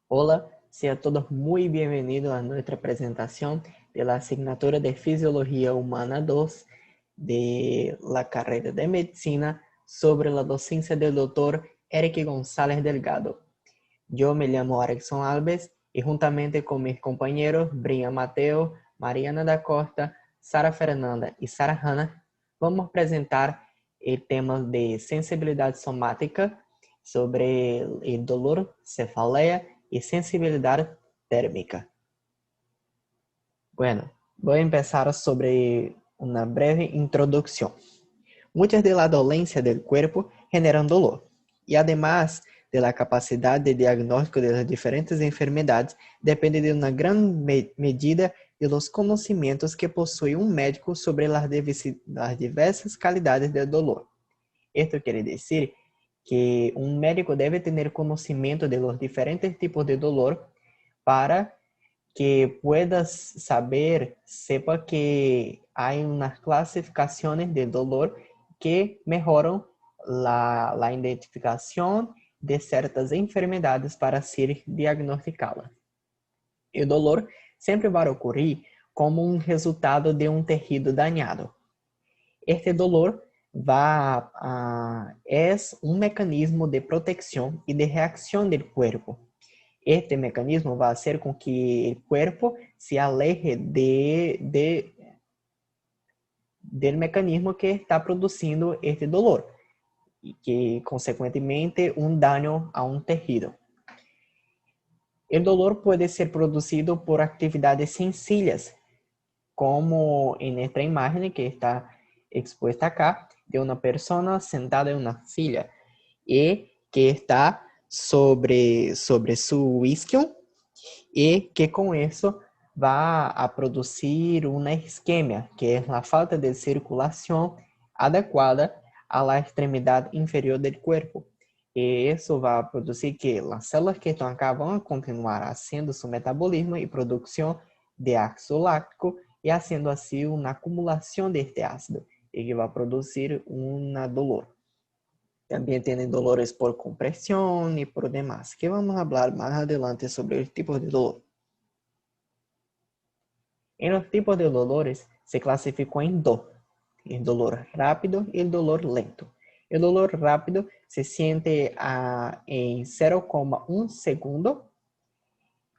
Hola, sean todos muy bienvenidos a nuestra presentación de la asignatura de Fisiología Humana 2 de la carrera de Medicina sobre la docencia del doctor Eric González Delgado. Yo me llamo Arexon Alves y juntamente con mis compañeros Brian Mateo, Mariana da Costa, Sara Fernanda y Sara Hanna, vamos a presentar el tema de sensibilidad somática sobre el dolor, cefalea y sensibilidad térmica. Bueno, voy a empezar sobre una breve introducción. Muchas de las dolencias del cuerpo generan dolor y además de la capacidad de diagnóstico de las diferentes enfermedades depende de una gran medida de los conocimientos que posee un médico sobre las diversas calidades del dolor. Esto quiere decir que un médico debe tener conocimiento de los diferentes tipos de dolor para que puedas saber, sepa que hay unas clasificaciones de dolor que mejoran la identificación de ciertas enfermedades para ser diagnosticadas. El dolor sempre vai ocorrer como um resultado de um tejido dañado. Este dolor es un mecanismo de protección y de reacción del cuerpo. Este mecanismo va a hacer con que el cuerpo se aleje del mecanismo que está produciendo este dolor y que consecuentemente un daño a un tejido. El dolor puede ser producido por actividades sencillas, como en esta imagen que está expuesta acá, de una persona sentada en una silla y que está sobre su isquio y que con eso va a producir una isquemia, que es la falta de circulación adecuada a la extremidad inferior del cuerpo. Y eso va a producir que las células que están acá van a continuar haciendo su metabolismo y producción de ácido láctico y haciendo así una acumulación de este ácido y que va a producir un dolor. También tienen dolores por compresión y por demás, que vamos a hablar más adelante sobre el tipo de dolor. En los tipos de dolores se clasificó en dos, el dolor rápido y el dolor lento. El dolor rápido se siente en 0,1 segundo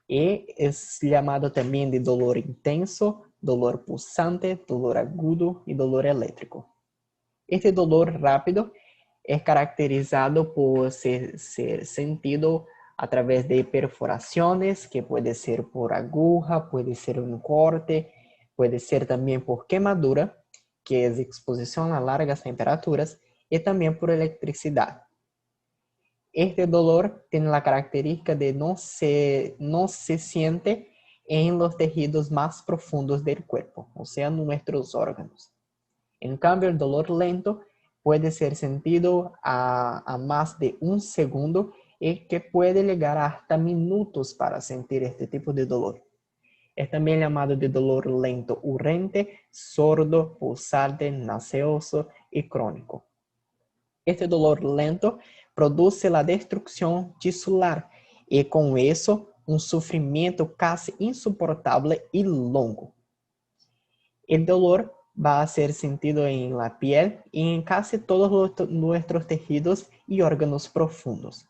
y es llamado también de dolor intenso, dolor pulsante, dolor agudo y dolor eléctrico. Este dolor rápido es caracterizado por ser sentido a través de perforaciones, que puede ser por aguja, puede ser un corte, puede ser también por quemadura, que es exposición a largas temperaturas, y también por electricidad. Este dolor tiene la característica de no se siente en los tejidos más profundos del cuerpo, o sea, en nuestros órganos. En cambio, el dolor lento puede ser sentido a más de un segundo y que puede llegar hasta minutos para sentir este tipo de dolor. Es también llamado de dolor lento urgente, sordo, pulsante, nauseoso y crónico. Este dolor lento produce la destrucción tisular y con eso un sufrimiento casi insoportable y longo. El dolor va a ser sentido en la piel y en casi todos nuestros tejidos y órganos profundos.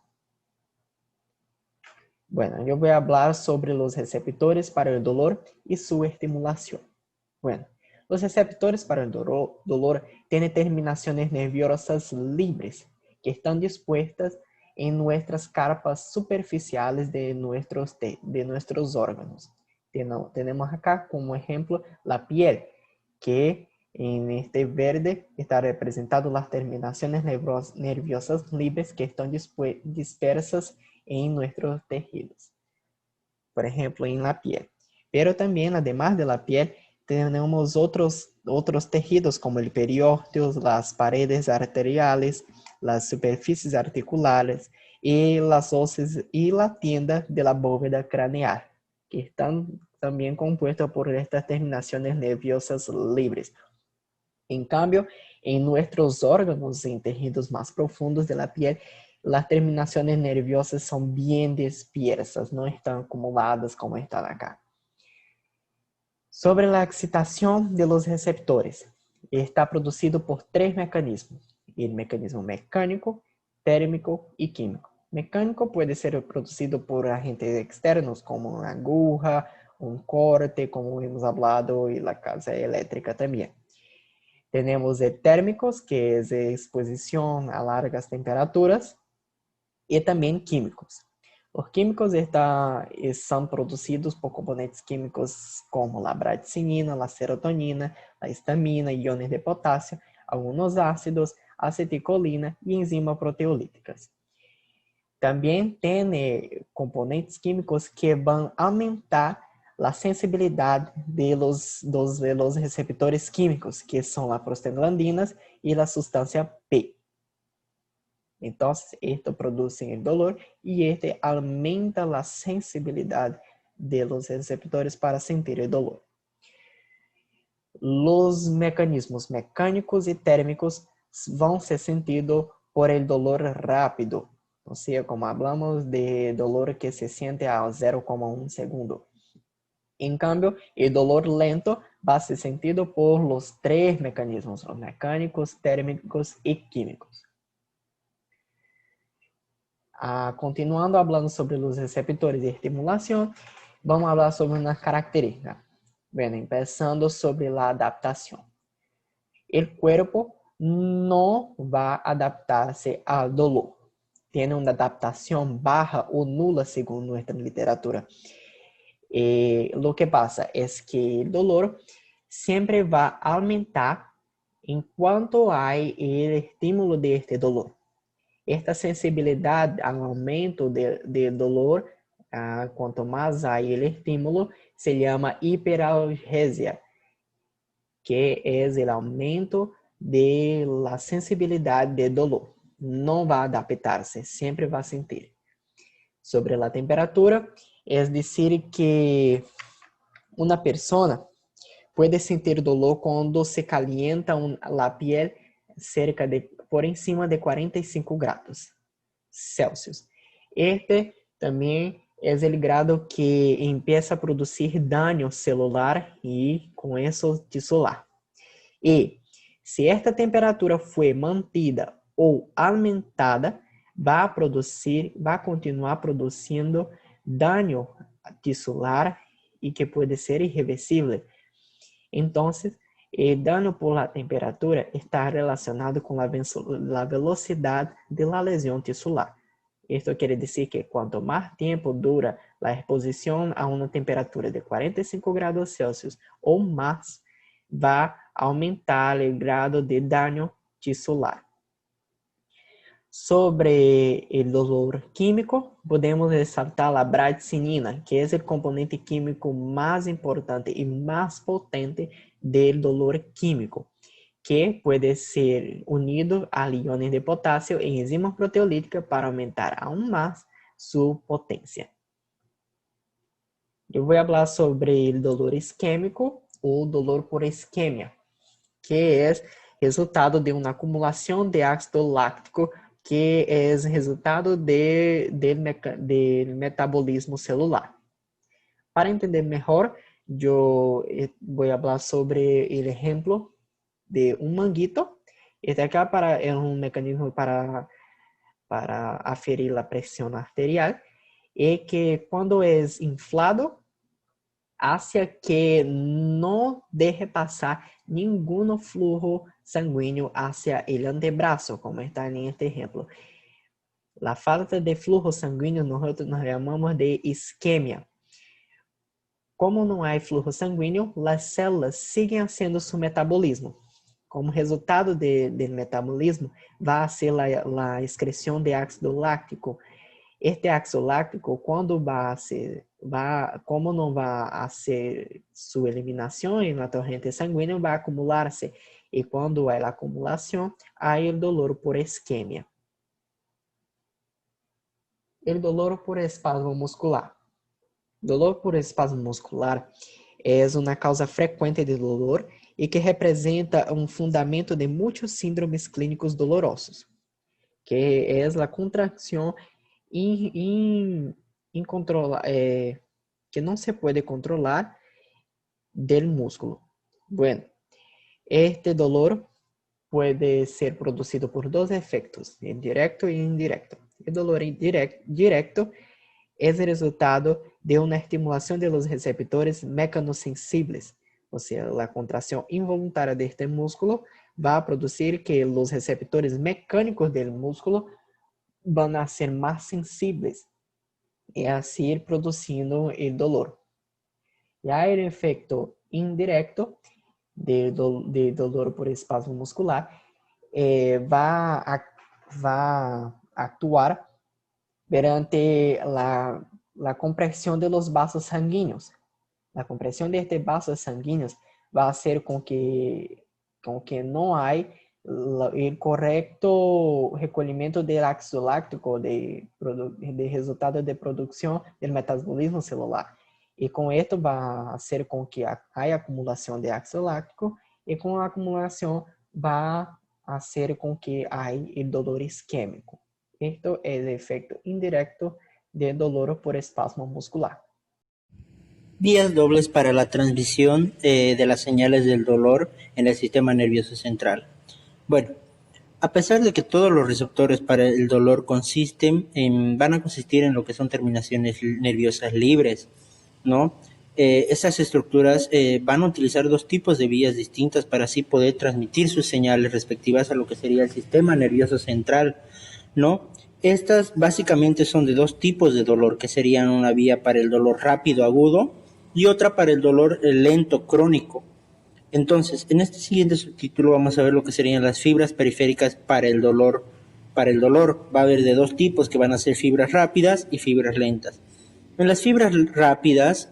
Bueno, yo voy a hablar sobre los receptores para el dolor y su estimulación. Bueno, los receptores para el dolor tienen terminaciones nerviosas libres que están dispuestas en nuestras capas superficiales de nuestros órganos. Tenemos acá como ejemplo la piel, que en este verde está representado las terminaciones nerviosas libres que están dispersas en nuestros tejidos. Por ejemplo, en la piel. Pero también, además de la piel, tenemos otros tejidos como el periósteo, las paredes arteriales, las superficies articulares y las óseas y la tienda de la bóveda craneal, que están también compuestas por estas terminaciones nerviosas libres. En cambio, en nuestros órganos, en tejidos más profundos de la piel, las terminaciones nerviosas son bien dispersas, no están acumuladas como están acá. Sobre la excitación de los receptores, está producido por tres mecanismos: el mecanismo mecánico, térmico y químico. Mecánico puede ser producido por agentes externos como una aguja, un corte, como hemos hablado, y la carga eléctrica también. Tenemos el térmicos, que es exposición a largas temperaturas, y también químicos. Os químicos são produzidos por componentes químicos como a bradicinina, a serotonina, a histamina, iones de potássio, alguns ácidos, acetilcolina e enzimas proteolíticas. Também tem componentes químicos que vão aumentar a sensibilidade dos receptores químicos, que são as prostaglandinas e a substância P. Então, esto produce el dolor y este aumenta la sensibilidad de los receptores para sentir el dolor. Los mecanismos mecánicos y térmicos vão ser sentidos por el dolor rápido, o sea, como hablamos de dolor que se siente a 0,1 segundo. En cambio, el dolor lento va a ser sentido por los tres mecanismos, los mecánicos, térmicos y químicos. Continuando hablando sobre os receptores de estimulação, vamos falar sobre umas características. Bueno, empezando sobre a adaptação. O corpo não vai adaptar-se ao dolor. Tem uma adaptação baja ou nula, segundo nossa literatura. Lo que pasa es que o dolor sempre vai aumentar enquanto há o estímulo de este dolor. Esta sensibilidade ao aumento de dolor, quanto mais há o estímulo, se chama hiperalgesia, que é o aumento de la sensibilidade de dolor. Não vai adaptar-se, sempre vai sentir. Sobre a temperatura, é dizer que uma pessoa pode sentir dolor quando se calienta a piel por encima de 45 grados Celsius. Este também é o grado que empieza a produzir dano celular e, com isso, tisular. E, se esta temperatura foi mantida ou aumentada, vai continuar produzindo dano tisular e que pode ser irreversível. Então, o dano por la temperatura está relacionado com a velocidade de la lesão tisular. Isto quer dizer que quanto mais tempo dura a exposição a uma temperatura de 45 graus Celsius ou mais, vai aumentar o grado de dano tisular. Sobre o dolor químico, podemos ressaltar a bradicinina, que é o componente químico mais importante e mais potente do dolor químico, que pode ser unido a iones de potássio e enzimas proteolíticas para aumentar aún mais sua potência. Eu vou falar sobre o dolor isquêmico ou dolor por isquemia, que é resultado de uma acumulação de ácido láctico que é resultado do metabolismo celular. Para entender melhor, eu vou falar sobre o exemplo de um manguito. Este acá é um mecanismo para aferir a pressão arterial e que quando é inflado, hace que não deixe passar nenhum flujo sanguíneo hacia el antebrazo, como está en este ejemplo. La falta de flujo sanguíneo nosotros nos llamamos de isquemia. Como não há flujo sanguíneo, as células seguem haciendo su metabolismo. Como resultado del metabolismo, vai ser la excreción de ácido láctico. Este ácido láctico, como não vai ser sua eliminação na torrente sanguínea, vai acumular-se. E quando há a acumulação, há o dolor por isquemia. O dolor por espasmo muscular. Dolor por espasmo muscular é uma causa frequente de dolor e que representa um fundamento de muitos síndromes clínicos dolorosos. que es la contracción que no se puede controlar del músculo. Bueno, este dolor puede ser producido por dos efectos, directo e indirecto. El dolor directo es el resultado de una estimulación de los receptores mecanosensibles, o sea, la contracción involuntaria de este músculo va a producir que los receptores mecánicos del músculo van a ser más sensibles y así ir produciendo el dolor. Ya el efecto indirecto de dolor por espasmo muscular va a actuar mediante la compresión de los vasos sanguíneos. La compresión de estos vasos sanguíneos va a hacer con que no hay el correcto recolhimento del ácido láctico de resultado de producción del metabolismo celular. Y con esto va a hacer con que haya acumulación de ácido láctico y con la acumulación va a hacer con que haya el dolor isquémico. Esto es el efecto indirecto del dolor por espasmo muscular. Vías dobles para la transmisión de las señales del dolor en el sistema nervioso central. Bueno, a pesar de que todos los receptores para el dolor van a consistir en lo que son terminaciones nerviosas libres, ¿no? Esas estructuras van a utilizar dos tipos de vías distintas para así poder transmitir sus señales respectivas a lo que sería el sistema nervioso central, ¿no? Estas básicamente son de dos tipos de dolor, que serían una vía para el dolor rápido agudo y otra para el dolor lento crónico. Entonces, en este siguiente subtítulo vamos a ver lo que serían las fibras periféricas para el dolor. Para el dolor va a haber de dos tipos, que van a ser fibras rápidas y fibras lentas. En las fibras rápidas,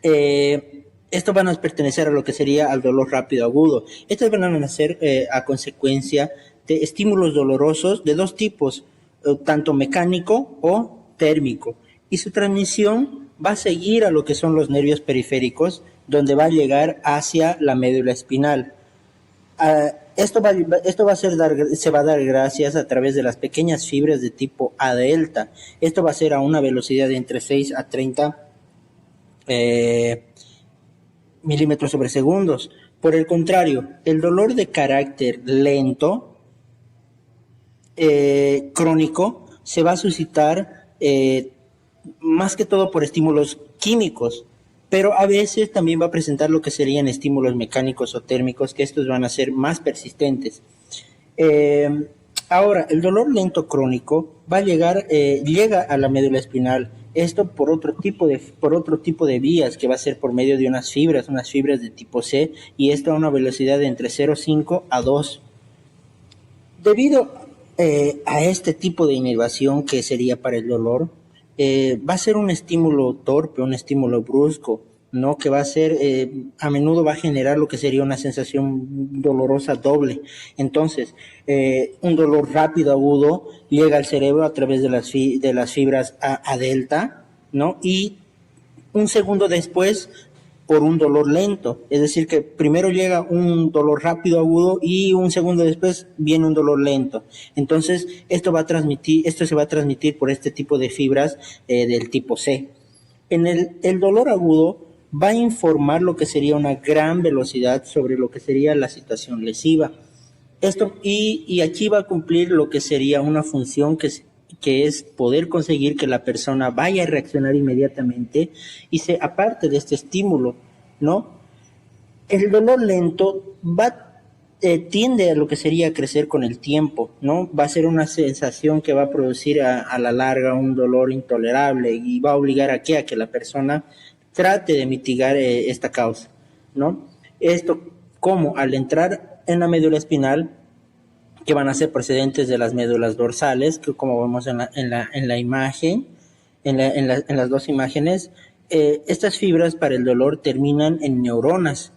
estos van a pertenecer a lo que sería al dolor rápido agudo. Estas van a nacer a consecuencia de estímulos dolorosos de dos tipos, tanto mecánico o térmico. Y su transmisión va a seguir a lo que son los nervios periféricos, donde va a llegar hacia la médula espinal. Esto se va a dar gracias a través de las pequeñas fibras de tipo A delta. Esto va a ser a una velocidad de entre 6 a 30 milímetros sobre segundos. Por el contrario, el dolor de carácter lento, crónico, se va a suscitar más que todo por estímulos químicos, pero a veces también va a presentar lo que serían estímulos mecánicos o térmicos, que estos van a ser más persistentes. Ahora, el dolor lento crónico llega a la médula espinal. Esto por otro tipo de vías, que va a ser por medio de unas fibras de tipo C, y esto a una velocidad de entre 0,5 a 2. Debido a este tipo de inervación que sería para el dolor, va a ser un estímulo torpe, un estímulo brusco, ¿no? Que va a ser, a menudo va a generar lo que sería una sensación dolorosa doble. Entonces, un dolor rápido agudo llega al cerebro a través de las fibras A delta, ¿no? Y un segundo después por un dolor lento, es decir que primero llega un dolor rápido agudo y un segundo después viene un dolor lento. Entonces esto se va a transmitir por este tipo de fibras del tipo C. En el dolor agudo va a informar lo que sería una gran velocidad sobre lo que sería la situación lesiva. Y aquí va a cumplir lo que sería una función que es poder conseguir que la persona vaya a reaccionar inmediatamente y se aparte de este estímulo, ¿no? El dolor lento tiende a lo que sería crecer con el tiempo, ¿no? Va a ser una sensación que va a producir a la larga un dolor intolerable y va a obligar a que la persona trate de mitigar esta causa, ¿no? Esto como al entrar en la médula espinal, que van a ser procedentes de las médulas dorsales, que como vemos en la imagen, en las dos imágenes, estas fibras para el dolor terminan en neuronas,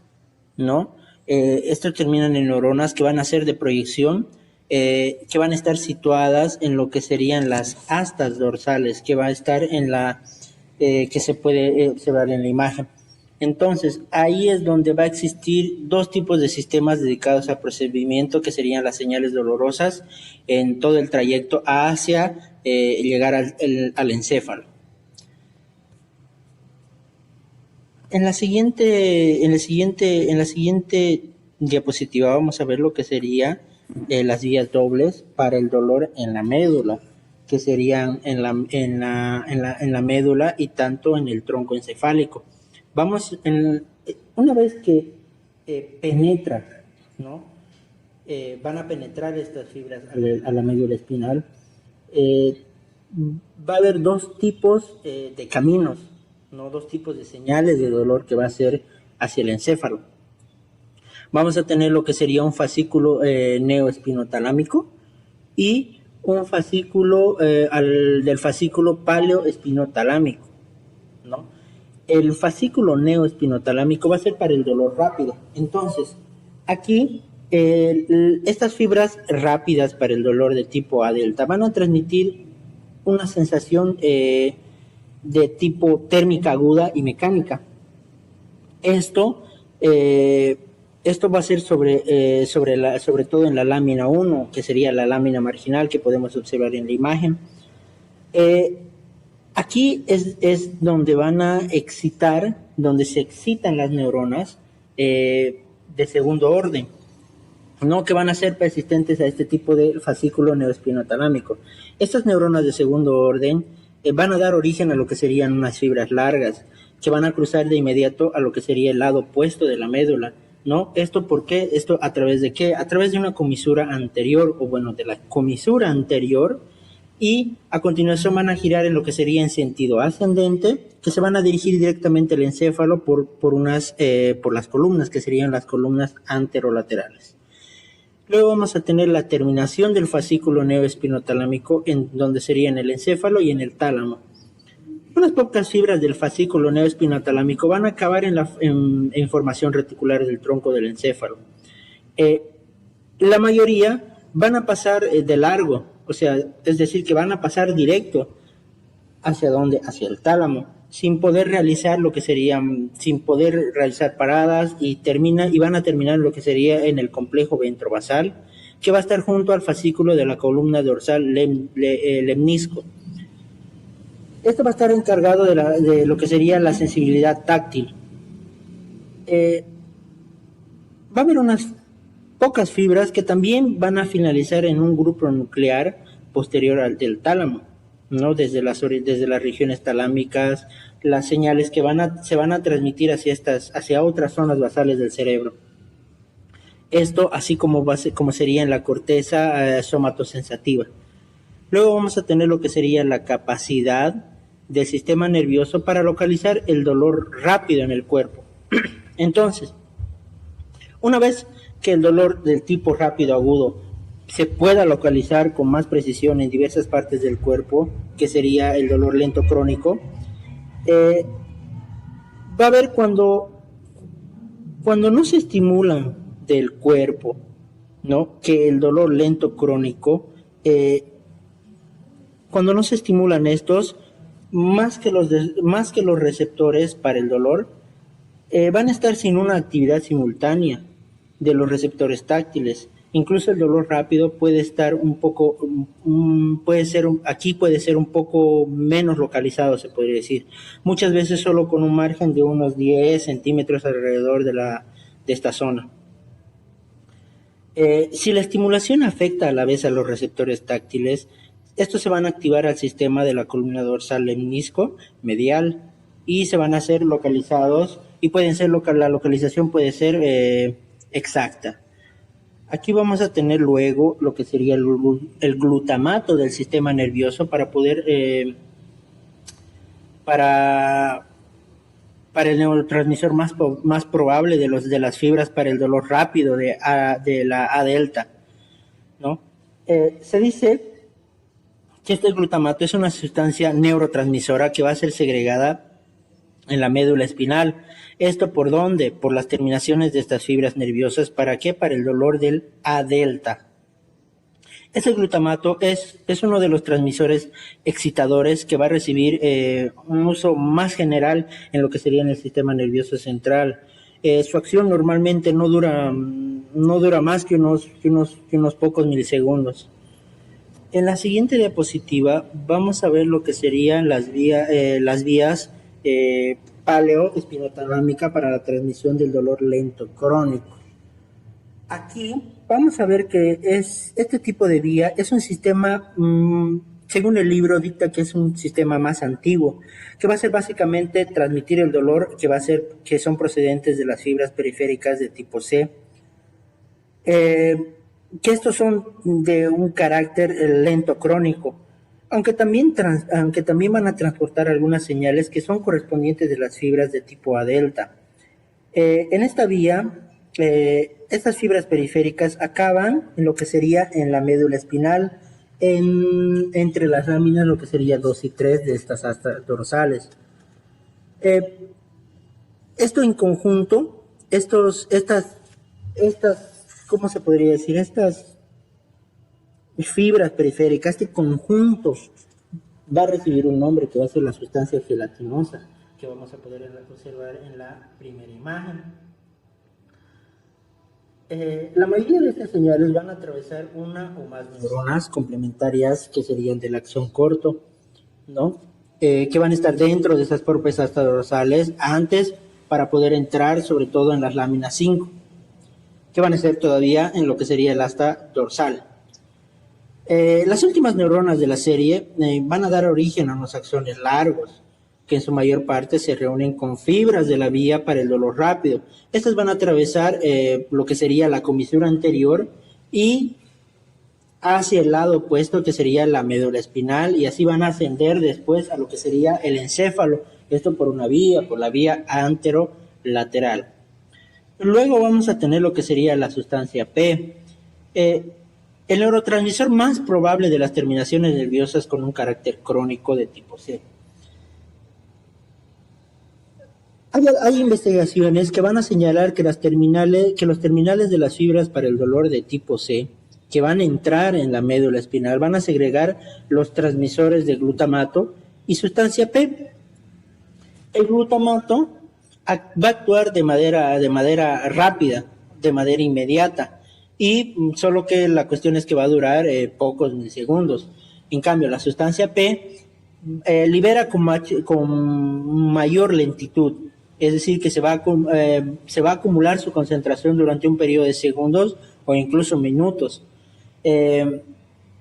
¿no? Estas terminan en neuronas que van a ser de proyección, que van a estar situadas en lo que serían las astas dorsales, que va a estar en que se puede observar en la imagen. Entonces, ahí es donde va a existir dos tipos de sistemas dedicados al procedimiento, que serían las señales dolorosas en todo el trayecto hacia llegar al encéfalo. En la siguiente diapositiva vamos a ver lo que sería las vías dobles para el dolor en la médula, que serían en la médula y tanto en el tronco encefálico. Una vez que penetra, ¿no? Van a penetrar estas fibras a la médula espinal, va a haber dos tipos de caminos, ¿no? Dos tipos de señales de dolor que va a ser hacia el encéfalo. Vamos a tener lo que sería un fascículo neoespinotalámico y un fascículo del fascículo paleoespinotalámico, ¿no? El fascículo neoespinotalámico va a ser para el dolor rápido. Entonces, aquí estas fibras rápidas para el dolor de tipo A delta van a transmitir una sensación de tipo térmica aguda y mecánica. Esto va a ser sobre todo en la lámina 1, que sería la lámina marginal que podemos observar en la imagen. Aquí es donde donde se excitan las neuronas de segundo orden, ¿no? Que van a ser persistentes a este tipo de fascículo neoespinotalámico. Estas neuronas de segundo orden van a dar origen a lo que serían unas fibras largas, que van a cruzar de inmediato a lo que sería el lado opuesto de la médula, ¿no? ¿Esto por qué? ¿Esto a través de qué? A través de una comisura anterior, de la comisura anterior, y a continuación van a girar en lo que sería en sentido ascendente, que se van a dirigir directamente al encéfalo por las columnas, que serían las columnas anterolaterales. Luego vamos a tener la terminación del fascículo neoespinotalámico, en donde sería en el encéfalo y en el tálamo. Unas pocas fibras del fascículo neoespinotalámico van a acabar en formación reticular del tronco del encéfalo. La mayoría van a pasar de largo, es decir, que van a pasar directo hacia el tálamo, sin poder realizar paradas, y van a terminar en lo que sería en el complejo ventrobasal, que va a estar junto al fascículo de la columna dorsal lemnisco. Esto va a estar encargado de lo que sería la sensibilidad táctil. Va a haber unas pocas fibras que también van a finalizar en un grupo nuclear posterior al del tálamo, ¿no? Desde las regiones talámicas, las señales que se van a transmitir hacia otras zonas basales del cerebro. Esto así como sería en la corteza somatosensativa. Luego vamos a tener lo que sería la capacidad del sistema nervioso para localizar el dolor rápido en el cuerpo. Entonces, una vez que el dolor del tipo rápido agudo se pueda localizar con más precisión en diversas partes del cuerpo, que sería el dolor lento crónico, va a haber cuando no se estimulan del cuerpo, ¿no? Que el dolor lento crónico, cuando no se estimulan estos, más que los receptores para el dolor, van a estar sin una actividad simultánea de los receptores táctiles. Incluso el dolor rápido puede ser un poco menos localizado, se podría decir. Muchas veces solo con un margen de unos 10 centímetros alrededor de esta zona. Si la estimulación afecta a la vez a los receptores táctiles, estos se van a activar al sistema de la columna dorsal lemnisco medial y se van a ser localizados, y la localización puede ser exacta. Aquí vamos a tener luego lo que sería el glutamato del sistema nervioso para poder para el neurotransmisor más probable de las fibras para el dolor rápido de la A delta, ¿no? Se dice que este glutamato es una sustancia neurotransmisora que va a ser segregada en la médula espinal. ¿Esto por dónde? Por las terminaciones de estas fibras nerviosas. ¿Para qué? Para el dolor del A delta. Ese glutamato es uno de los transmisores excitadores que va a recibir un uso más general en lo que sería en el sistema nervioso central. Su acción normalmente no dura más que unos pocos milisegundos. En la siguiente diapositiva vamos a ver lo que serían las vías paleo-espinotalámica para la transmisión del dolor lento crónico. Aquí vamos a ver que este tipo de vía es un sistema, según el libro dicta que es un sistema más antiguo, que va a ser básicamente transmitir el dolor que son procedentes de las fibras periféricas de tipo C. Que estos son de un carácter lento crónico, aunque también van a transportar algunas señales que son correspondientes de las fibras de tipo A delta. En esta vía, estas fibras periféricas acaban en lo que sería en la médula espinal, entre las láminas, lo que sería 2 y 3 de estas astas dorsales. Esto en conjunto, ¿cómo se podría decir? Estas fibras periféricas, este conjunto va a recibir un nombre que va a ser la sustancia gelatinosa, que vamos a poder observar en la primera imagen. La mayoría de estas señales van a atravesar una o más neuronas complementarias que serían del axón corto, ¿no? Que van a estar dentro de esas propias astas dorsales antes para poder entrar sobre todo en las láminas 5, que van a estar todavía en lo que sería el asta dorsal. Las últimas neuronas de la serie van a dar origen a unos axones largos, que en su mayor parte se reúnen con fibras de la vía para el dolor rápido. Estas van a atravesar lo que sería la comisura anterior y hacia el lado opuesto, que sería la médula espinal, y así van a ascender después a lo que sería el encéfalo, esto por la vía anterolateral. Luego vamos a tener lo que sería la sustancia P. El neurotransmisor más probable de las terminaciones nerviosas con un carácter crónico de tipo C. Hay investigaciones que van a señalar que los terminales de las fibras para el dolor de tipo C, que van a entrar en la médula espinal, van a segregar los transmisores de glutamato y sustancia P. El glutamato va a actuar de manera rápida, de manera inmediata, y solo que la cuestión es que va a durar pocos milisegundos. En cambio, la sustancia P libera con mayor lentitud, es decir, que se va a acumular su concentración durante un periodo de segundos o incluso minutos. El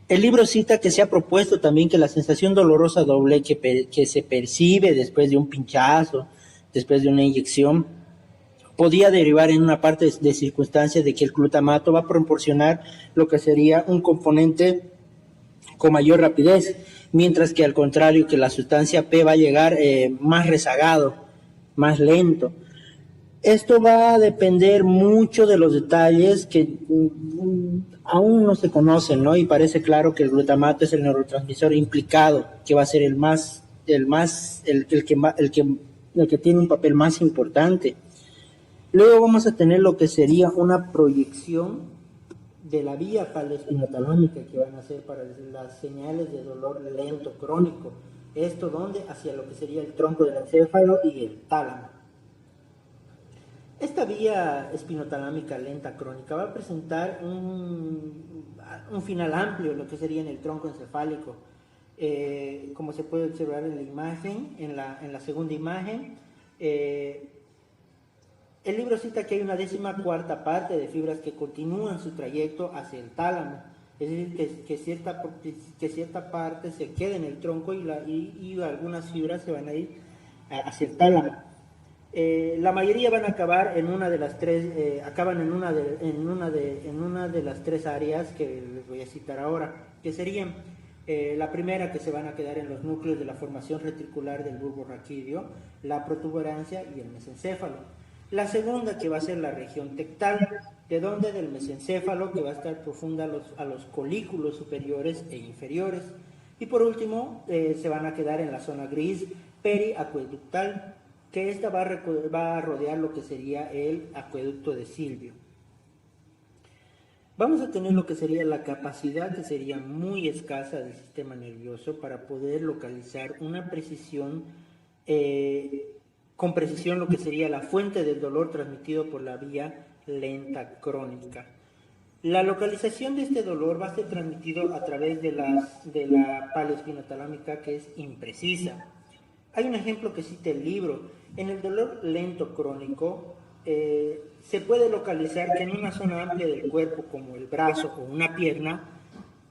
libro cita que se ha propuesto también que la sensación dolorosa doble que se percibe después de un pinchazo, después de una inyección, podía derivar en una parte de circunstancias de que el glutamato va a proporcionar lo que sería un componente con mayor rapidez, mientras que al contrario que la sustancia P va a llegar más rezagado, más lento. Esto va a depender mucho de los detalles que aún no se conocen, ¿no? Y parece claro que el glutamato es el neurotransmisor implicado, que va a ser el que tiene un papel más importante. Luego vamos a tener lo que sería una proyección de la vía paleoespinotalámica que van a ser para las señales de dolor lento crónico. Esto donde hacia lo que sería el tronco del encéfalo y el tálamo. Esta vía espinotalámica lenta crónica va a presentar un final amplio, lo que sería en el tronco encefálico. Como se puede observar en la imagen, en la segunda imagen, el libro cita que hay una 14ª parte de fibras que continúan su trayecto hacia el tálamo, es decir, que cierta parte se queda en el tronco y algunas fibras se van a ir hacia el tálamo. La mayoría van a acabar en una de las tres, acaban en una de las tres áreas que les voy a citar ahora, que serían la primera, que se van a quedar en los núcleos de la formación reticular del bulbo raquídeo, la protuberancia y el mesencéfalo. La segunda, que va a ser la región tectal, del mesencéfalo, que va a estar profunda a los colículos superiores e inferiores. Y por último, se van a quedar en la zona gris periacueductal, que esta va a rodear lo que sería el acueducto de Silvio. Vamos a tener lo que sería la capacidad, que sería muy escasa del sistema nervioso para poder localizar una precisión, con precisión lo que sería la fuente del dolor transmitido por la vía lenta crónica. La localización de este dolor va a ser transmitido a través de la paleoespinotalámica, que es imprecisa. Hay un ejemplo que cita el libro. En el dolor lento crónico se puede localizar que en una zona amplia del cuerpo, como el brazo o una pierna,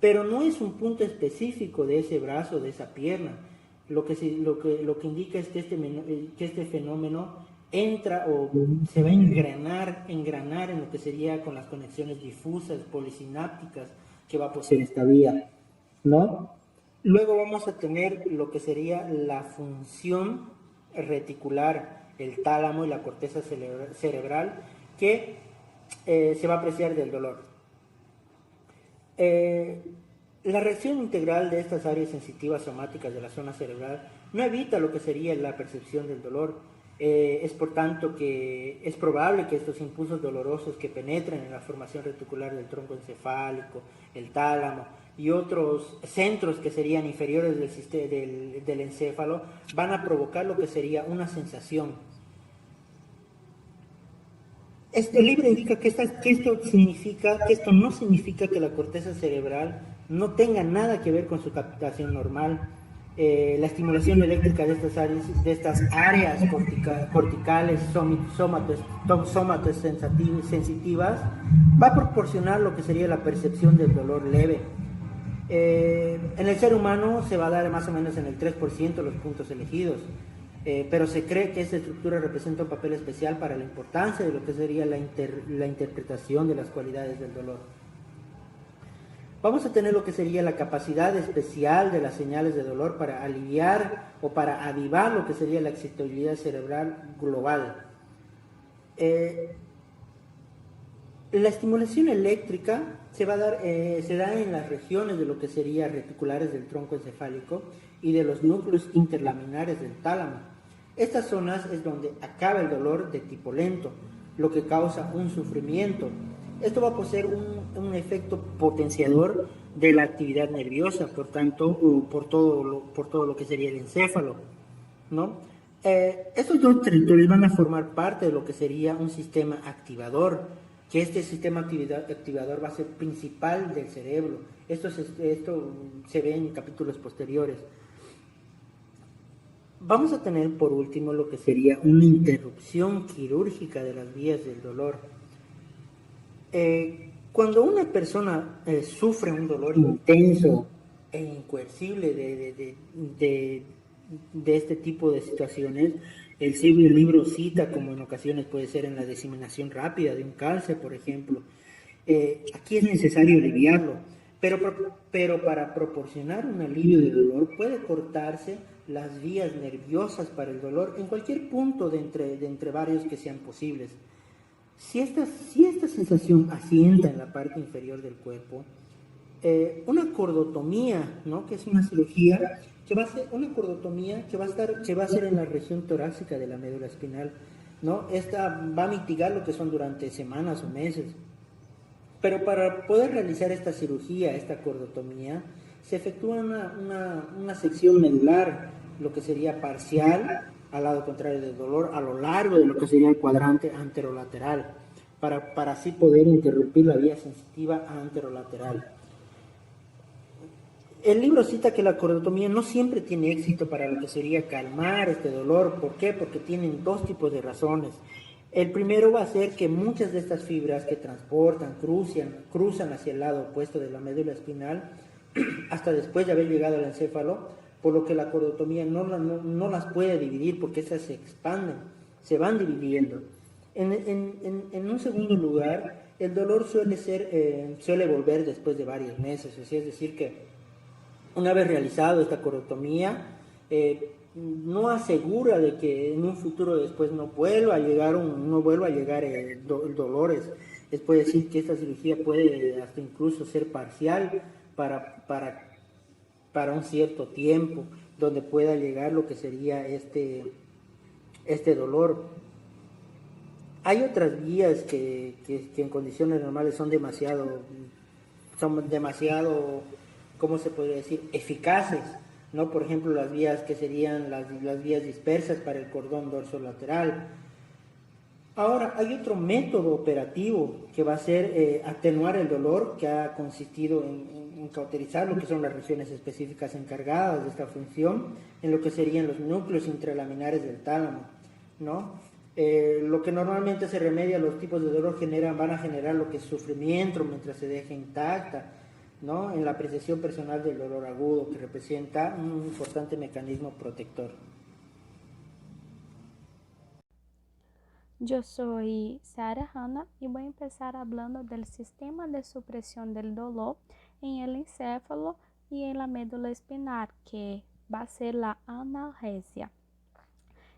pero no es un punto específico de ese brazo o de esa pierna. Lo que indica es que este fenómeno entra o se va a engranar en lo que sería con las conexiones difusas, polisinápticas, que va a poseer esta vía, ¿no? Luego vamos a tener lo que sería la función reticular, el tálamo y la corteza cerebral, que se va a apreciar del dolor. La reacción integral de estas áreas sensitivas somáticas de la zona cerebral no evita lo que sería la percepción del dolor. Es por tanto que es probable que estos impulsos dolorosos que penetren en la formación reticular del tronco encefálico, el tálamo y otros centros que serían inferiores del encéfalo van a provocar lo que sería una sensación. Este libro indica que esto no significa que la corteza cerebral no tenga nada que ver con su captación normal. La estimulación eléctrica de estas áreas corticales somatosensitivas va a proporcionar lo que sería la percepción del dolor leve. En el ser humano se va a dar más o menos en el 3% los puntos elegidos. Pero se cree que esta estructura representa un papel especial para la importancia de lo que sería la interpretación de las cualidades del dolor. Vamos a tener lo que sería la capacidad especial de las señales de dolor para aliviar o para avivar lo que sería la excitabilidad cerebral global. La estimulación eléctrica se da en las regiones de lo que sería reticulares del tronco encefálico y de los núcleos interlaminares del tálamo. Estas zonas es donde acaba el dolor de tipo lento, lo que causa un sufrimiento. Esto va a poseer un efecto potenciador de la actividad nerviosa, por tanto, por todo lo que sería el encéfalo, ¿no? Estos dos territorios van a formar parte de lo que sería un sistema activador, que este sistema activador va a ser principal del cerebro. Esto se ve en capítulos posteriores. Vamos a tener por último lo que sería una interrupción quirúrgica de las vías del dolor. Cuando una persona sufre un dolor intenso e incoercible de este tipo de situaciones, el libro cita como en ocasiones puede ser en la diseminación rápida de un cáncer, por ejemplo. Aquí es necesario aliviarlo, pero para proporcionar un alivio de dolor puede cortarse las vías nerviosas para el dolor en cualquier punto de entre varios que sean posibles. Si esta sensación asienta en la parte inferior del cuerpo, una cordotomía, ¿no? Que es una cirugía que va a ser una cordotomía que va a ser en la región torácica de la médula espinal, ¿no? Esta va a mitigar lo que son durante semanas o meses. Pero para poder realizar esta cirugía, esta cordotomía, se efectúa una sección medular, lo que sería parcial, al lado contrario del dolor, a lo largo de lo que sería el cuadrante anterolateral, para así poder interrumpir la vía sensitiva anterolateral. El libro cita que la cordotomía no siempre tiene éxito para lo que sería calmar este dolor. ¿Por qué? Porque tienen dos tipos de razones. El primero va a ser que muchas de estas fibras que transportan, cruzan hacia el lado opuesto de la médula espinal, hasta después de haber llegado al encéfalo, por lo que la cordotomía no las puede dividir porque estas se expanden, se van dividiendo. En un segundo lugar, el dolor suele volver después de varios meses, es decir que una vez realizado esta cordotomía, no asegura de que en un futuro después no vuelva a llegar dolores. Puede decir que esta cirugía puede hasta incluso ser parcial para un cierto tiempo, donde pueda llegar lo que sería este dolor. Hay otras vías que en condiciones normales son demasiado, ¿cómo se podría decir?, eficaces, ¿no? Por ejemplo, las vías que serían las vías dispersas para el cordón dorsolateral. Ahora, hay otro método operativo que va a ser atenuar el dolor, que ha consistido en cauterizar lo que son las regiones específicas encargadas de esta función, en lo que serían los núcleos intralaminares del tálamo, ¿no? Lo que normalmente se remedia, los tipos de dolor van a generar lo que es sufrimiento mientras se deja intacta, ¿no? En la apreciación personal del dolor agudo, que representa un importante mecanismo protector. Yo soy Sara Hanna y voy a empezar hablando del sistema de supresión del dolor en el encéfalo y en la médula espinal, que va a ser la analgesia.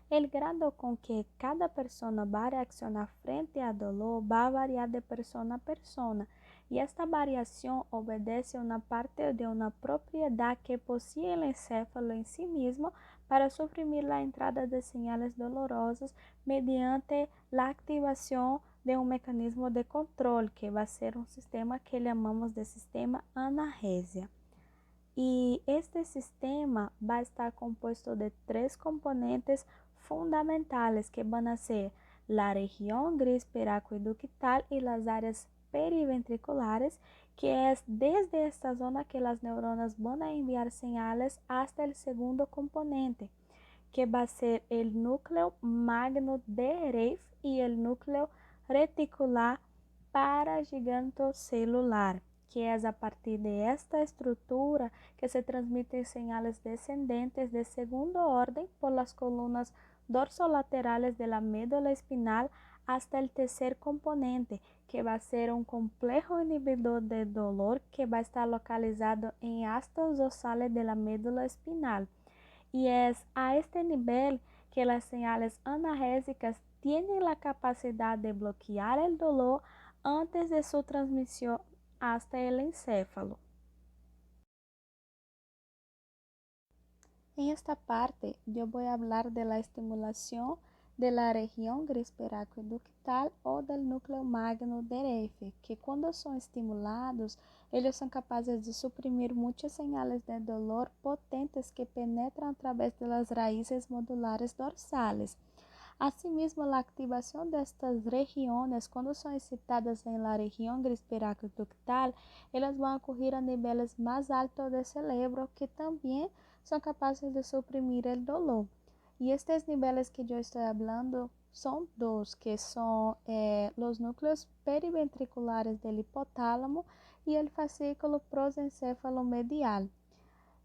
El grado con que cada persona va a reaccionar frente al dolor va a variar de persona a persona, y esta variación obedece a una parte de una propiedad que posee el encéfalo en sí mismo para suprimir la entrada de señales dolorosas mediante la activación de un mecanismo de control, que va a ser un sistema que llamamos de sistema analgesia. Y este sistema va a estar compuesto de 3 componentes fundamentales, que van a ser la región gris peraquiductal y las áreas periventriculares, que es desde esta zona que las neuronas van a enviar señales hasta el segundo componente, que va a ser el núcleo magno de Reiff y el núcleo reticular paragigantocelular, que es a partir de esta estructura que se transmiten señales descendentes de segundo orden por las columnas dorsolaterales de la médula espinal hasta el tercer componente, que va a ser un complejo inhibidor de dolor que va a estar localizado en astas dorsales de la médula espinal. Y es a este nivel que las señales analgésicas tienen la capacidad de bloquear el dolor antes de su transmisión hasta el encéfalo. En esta parte yo voy a hablar de la estimulación de la región gris peraquiductal o del núcleo magno de Reiff, que cuando son estimulados, ellos son capaces de suprimir muchas señales de dolor potentes que penetran a través de las raíces modulares dorsales. Asimismo, la activación de estas regiones, cuando son excitadas en la región gris peraquiductal, ellas van a ocurrir a niveles más altos del cerebro, que también son capaces de suprimir el dolor. Y estos niveles que yo estoy hablando son 2, que son los núcleos periventriculares del hipotálamo y el fascículo prosencéfalo medial.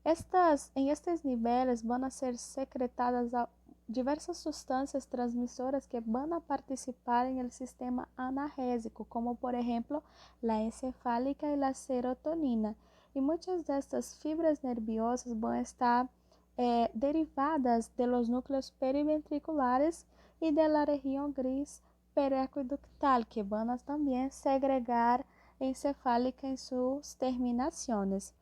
En estos niveles van a ser secretadas diversas sustancias transmisoras que van a participar en el sistema analgésico, como por ejemplo la encefálica y la serotonina. Y muchas de estas fibras nerviosas van a estar derivadas de los núcleos periventriculares y de la región gris peraquiductal, que van a también segregar encefálica en sus terminaciones.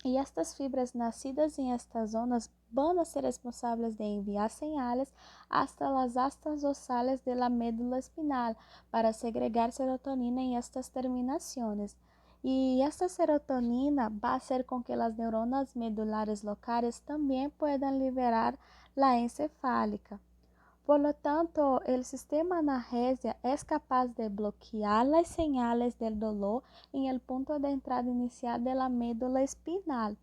Y estas fibras nacidas en estas zonas van a ser responsables de enviar señales hasta las astas dorsales de la médula espinal para segregar serotonina en estas terminaciones. Y esta serotonina va a hacer con que las neuronas medulares locales también puedan liberar la encefálica. Por lo tanto, el sistema analgesia es capaz de bloquear las señales del dolor en el punto de entrada inicial de la médula espinal.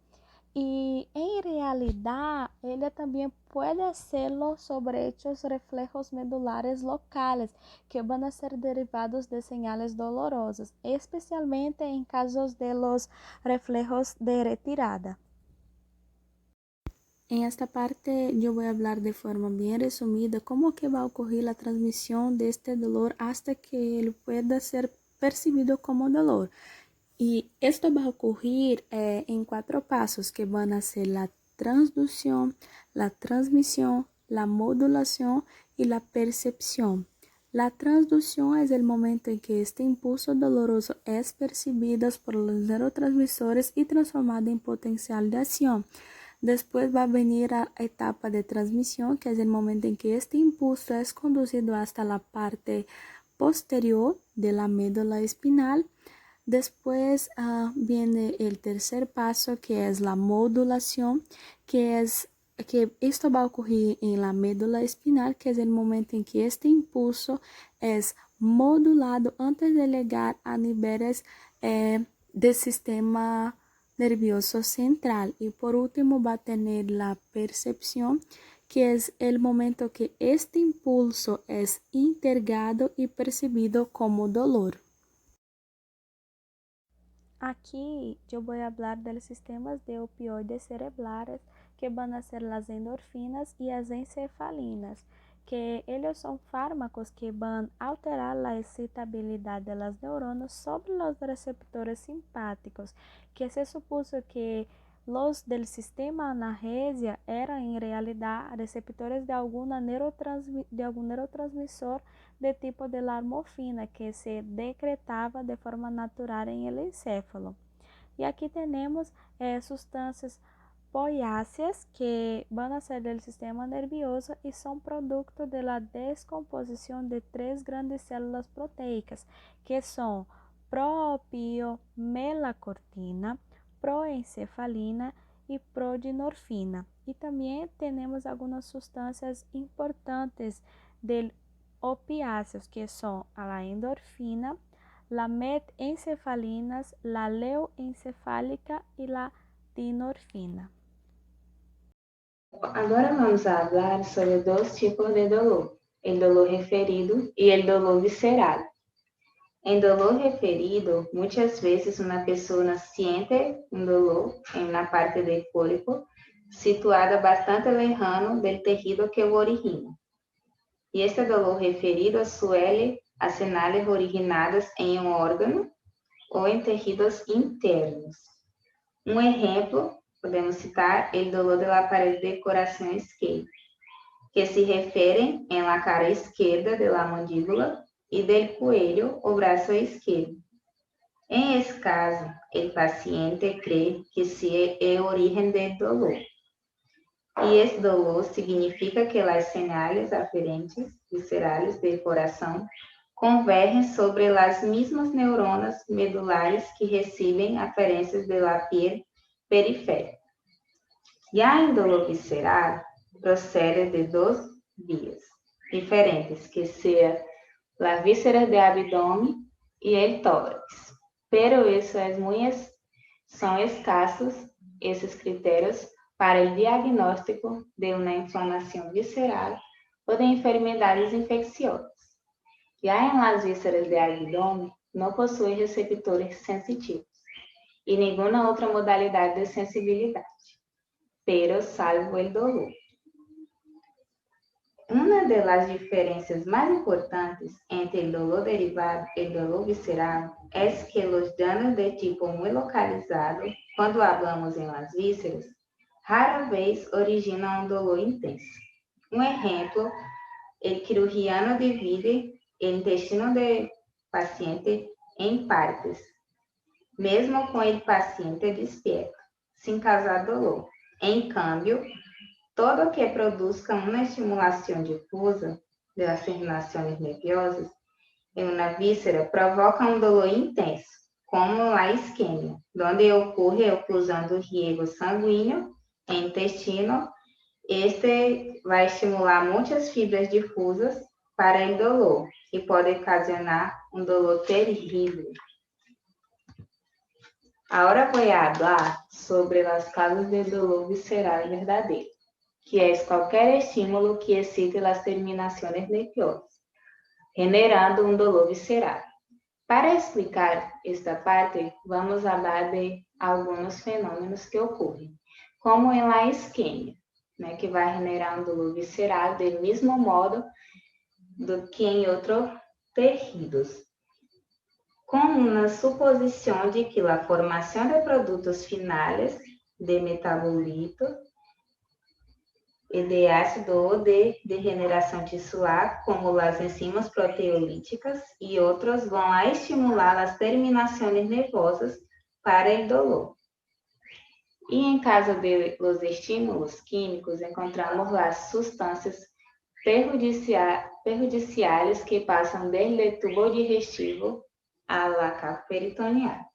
Y en realidad, ella también puede hacerlo sobre hechos reflejos medulares locales que van a ser derivados de señales dolorosas, especialmente en casos de los reflejos de retirada. En esta parte yo voy a hablar de forma bien resumida cómo que va a ocurrir la transmisión de este dolor hasta que él pueda ser percibido como dolor. Y esto va a ocurrir en 4 pasos, que van a ser la transducción, la transmisión, la modulación y la percepción. La transducción es el momento en que este impulso doloroso es percibido por los neurotransmisores y transformado en potencial de acción. Después va a venir a etapa de transmisión, que es el momento en que este impulso es conducido hasta la parte posterior de la médula espinal. Después viene el tercer paso, que es la modulación, que esto va a ocurrir en la médula espinal, que es el momento en que este impulso es modulado antes de llegar a niveles del sistema nervioso central. Y por último va a tener la percepción, que es el momento que este impulso es integrado y percibido como dolor. Aquí yo voy a hablar de los sistemas de opioides cerebrales, que van a ser las endorfinas y las encefalinas, que ellos son fármacos que van a alterar la excitabilidad de las neuronas sobre los receptores simpáticos, que se supuso que los del sistema analgesia eran en realidad receptores de algún neurotransmisor de tipo de la morfina, que se decretaba de forma natural en el encéfalo. Y aquí tenemos sustancias poáceas que van a ser del sistema nervioso y son producto de la descomposición de tres grandes células proteicas, que son proopio, melacortina, proencefalina y prodinorfina. Y también tenemos algunas sustancias importantes del opiáceos, que son la endorfina, la metencefalinas, la leoencefálica y la dinorfina. Agora vamos a hablar sobre dos tipos de dolor, el dolor referido y el dolor visceral. En dolor referido, muchas veces una persona siente un dolor en una parte del cuerpo situada bastante lejano del tejido que lo origina. Y este dolor referido suele a señales originadas en un órgano o en tejidos internos. Un ejemplo, podemos citar el dolor de la pared del corazón izquierdo, que se refiere en la cara izquierda de la mandíbula y del cuello o brazo izquierdo. En ese caso, el paciente cree que sí es el origen del dolor. Y esse dolor significa que as señales aferentes viscerales do coração convergem sobre as mesmas neuronas medulares que recebem aferências da piel periférica. Já em dolor visceral, procede de duas vias diferentes, que seja a víscera de abdômen e o tórax. Pero isso é são escassos esses critérios para o diagnóstico de uma inflamação visceral ou de enfermedades infecciosas. Já em las vísceras de abdômen, não possui receptores sensitivos e nenhuma outra modalidade de sensibilidade, pero salvo o dolor. Uma das diferenças mais importantes entre o dolor derivado e o dolor visceral é que os danos de tipo muito localizado, quando hablamos em las vísceras, rara vez originam um dolor intenso. Um exemplo, o cirurgiano divide o intestino do paciente em partes, mesmo com o paciente despierto, sem causar dolor. Em cambio, todo que produzca uma estimulação difusa das terminações nerviosas em uma víscera provoca um dolor intenso, como a isquemia, onde ocorre a oclusão do riego sanguíneo em intestino. Este vai estimular muitas fibras difusas para o dolor e pode ocasionar um dolor terrível. Agora vou falar sobre as causas de dolor visceral verdadeiro, que é qualquer estímulo que excite as terminações nerviosas, generando um dolor visceral. Para explicar esta parte, vamos falar de alguns fenômenos que ocorrem, como em la isquemia, que vai generar um dolor visceral do mesmo modo do que em outros tecidos, com uma suposição de que a formação de produtos finais de metabolito e de ácido ou de degeneração tissular, como as enzimas proteolíticas e outros, vão a estimular as terminações nervosas para o dolor. Y en caso de los estímulos químicos, encontramos las sustancias perjudiciales que passam desde tubo digestivo a la capa peritoneal,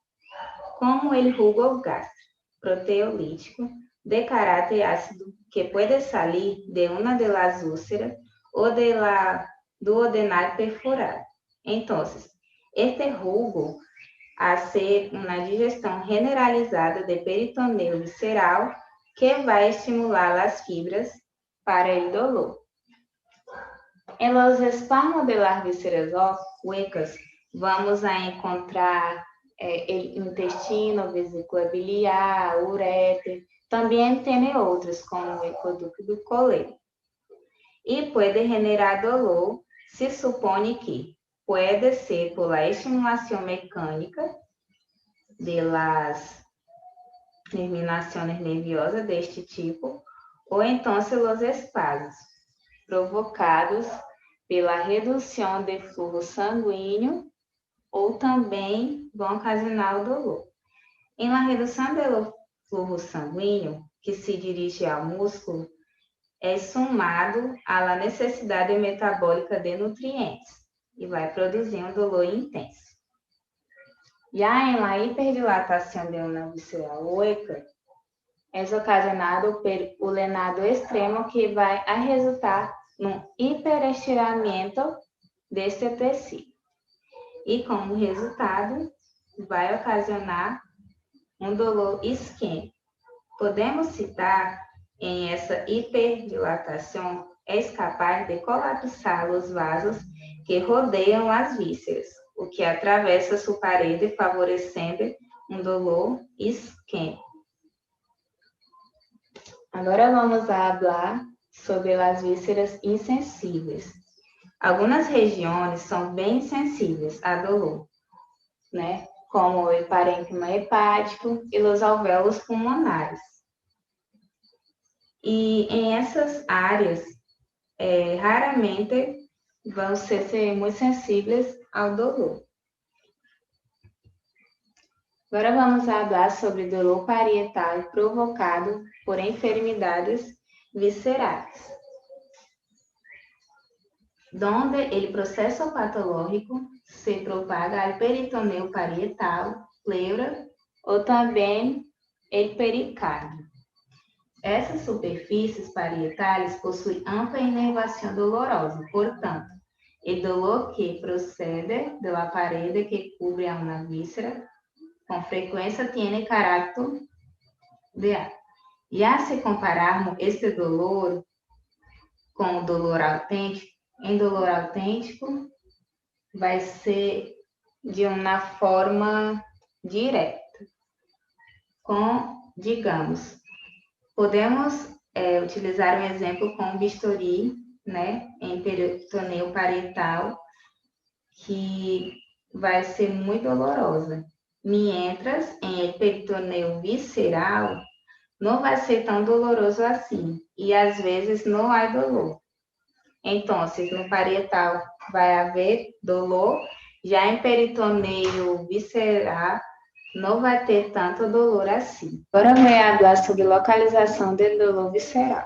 como el jugo gástrico, proteolítico, de carácter ácido, que puede salir de una de las úlceras o de la duodenal perforada. Entonces, este jugo hace una digestão generalizada de peritoneo visceral que vai estimular las fibras para el dolor. En los espasmos de las vísceras huecas, vamos a encontrar el intestino, vesícula biliar, ureter, também tem outros, como o ecoduto do coleiro. E pode generar dolor, se supõe que pode ser por la estimulação mecânica de las terminações nerviosas deste tipo, ou então los espasmos provocados pela redução de fluxo sanguíneo, ou também vão ocasionar o dolor. Em la redução do fluxo sanguíneo, que se dirige ao músculo, é somado à necessidade metabólica de nutrientes e vai produzir um dolor intenso. Já em la hiperdilatação de uma víscera hueca, é ocasionado pelo lenado extremo que vai a resultar no hiperestiramento deste tecido. E como resultado, vai ocasionar um dolor isquêmico. Podemos citar em essa hiperdilatação é capaz de colapsar os vasos que rodeiam as vísceras, o que atravessa sua parede, favorecendo um dolor isquêmico. Agora vamos falar sobre as vísceras insensíveis. Algumas regiões são bem sensíveis a dolor, né? Como o parênquima hepático e os alvéolos pulmonares. E em essas áreas, raramente vão ser muito sensíveis ao dolor. Agora vamos falar sobre dolor parietal provocado por enfermidades viscerais, donde el proceso patológico se propaga al peritoneo parietal, pleura ou também el pericardio. Essas superfícies parietales possuem ampla inervação dolorosa, portanto, o dolor que procede da parede que cubre a uma víscera com frequência tem caráter de ar. Já se compararmos este dolor com o dolor autêntico, em dolor autêntico vai ser de uma forma direta, com, digamos, podemos utilizar um exemplo com um bisturi, né, em peritoneu parietal, que vai ser muito dolorosa. Mientras, em peritoneu visceral, não vai ser tão doloroso assim, e às vezes não há dolor. Então, no parietal vai haver dolor, já em peritoneu visceral não vai ter tanto dolor assim. Agora vou falar sobre localização do dolor visceral.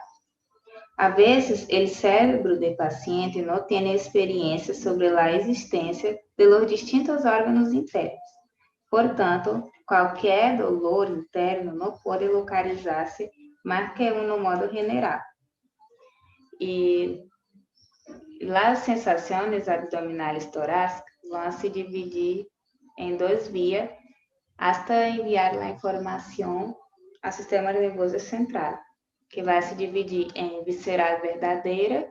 Às vezes, o cérebro do paciente não tem experiência sobre a existência dos distintos órgãos internos. Portanto, qualquer dolor interno não pode localizar-se mais que no modo general. E as sensações abdominais torácicas vão se dividir em duas vias hasta enviar a informação ao sistema nervoso central, que vai se dividir em visceral verdadeira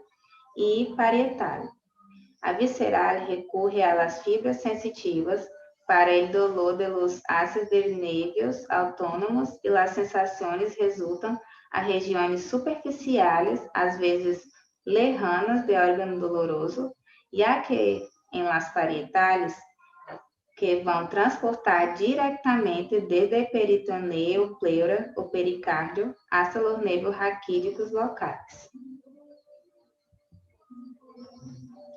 e parietal. A visceral recorre às fibras sensitivas para o dolor de los ácidos nervios autônomos e as sensações resultam a regiões superficiais, às vezes lejanas de órgão doloroso, já que em las parietales, que vão transportar diretamente desde o peritoneu, pleura ou pericárdio hasta os nervos raquídicos locais.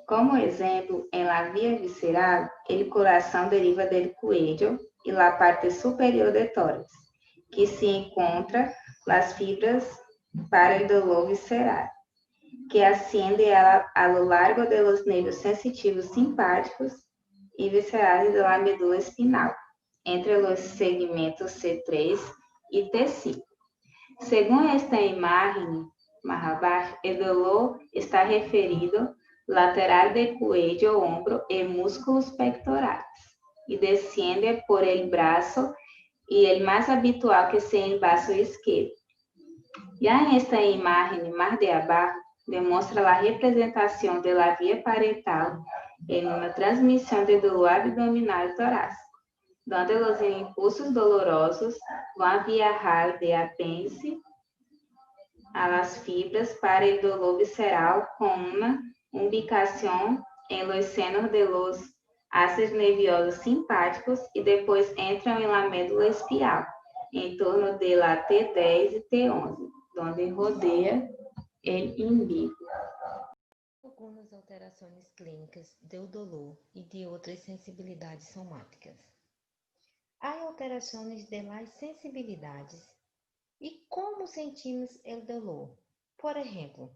Como exemplo, em la via visceral, o coração deriva do cuello e la parte superior de tórax, que se encontra las fibras para el dolor visceral, que asciende a lo largo de los nervios sensitivos simpáticos y viscerales de la médula espinal, entre los segmentos C3 y T5. Según esta imagen, Mahabharata, el dolor está referido lateral de cuello, hombro y músculos pectorales y desciende por el brazo y el más habitual que sea el brazo izquierdo. Ya en esta imagen más de abajo demuestra la representación de la vía parietal en una transmisión de dolor abdominal torácico, donde los impulsos dolorosos van a viajar de apêndice a las fibras para el dolor visceral con una ubicación en los senos de los ácidos nerviosos simpáticos y después entran en la médula espinhal, en torno de la T10 y T11, donde rodea el umbigo. Algumas alterações clínicas do dolor e de outras sensibilidades somáticas. Há alterações de las sensibilidades e como sentimos o dolor. Por exemplo,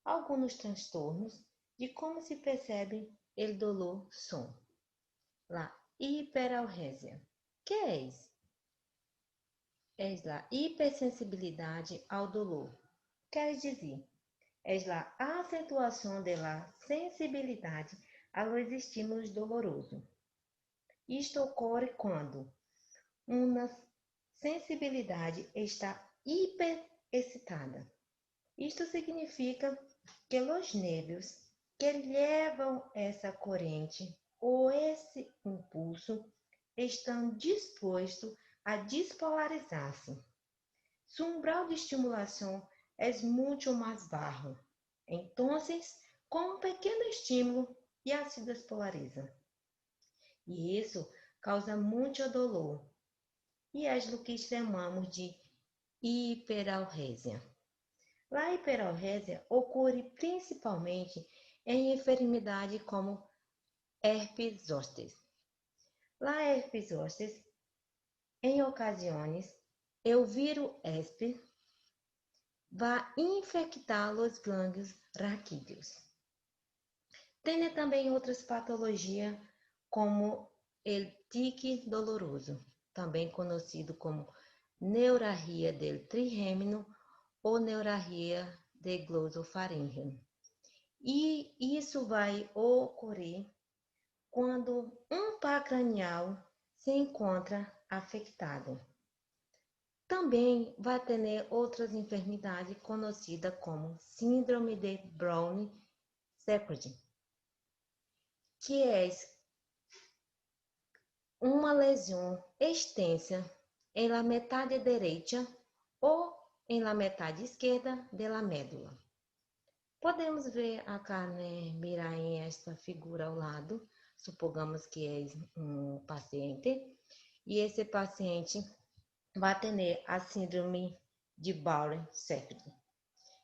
alguns transtornos de como se percebe o dolor são a hiperalgesia. Que é isso? É a hipersensibilidade ao dolor. Quer dizer, é a acentuação da sensibilidade aos estímulos dolorosos. Isto ocorre quando uma sensibilidade está hiperexcitada. Isto significa que os nervos que levam essa corrente ou esse impulso estão dispostos a despolarizar-se. Su umbral de estimulação é muito mais baixo. Então, com um pequeno estímulo, já se despolariza. E isso causa muito dolor. E é o que chamamos de hiperalgesia. A hiperalgesia ocorre principalmente em enfermidades como herpes zoster. A herpes zoster, em ocasiões, o vírus herpes vai infectar os glândulos raquídeos. Tem também outras patologias, como o tique doloroso, também conhecido como neuralgia del trigêmino ou neuralgia de glosofaríngeo. E isso vai ocorrer quando um par cranial se encontra afetado. Também vai ter outras enfermidades conhecidas como síndrome de Brown-Séquard, que é uma lesão extensa em la metade direita ou em la metade esquerda da médula. Podemos ver acá, mirar em esta figura ao lado, supongamos que é um paciente, e esse paciente vai ter a síndrome de Brown-Séquard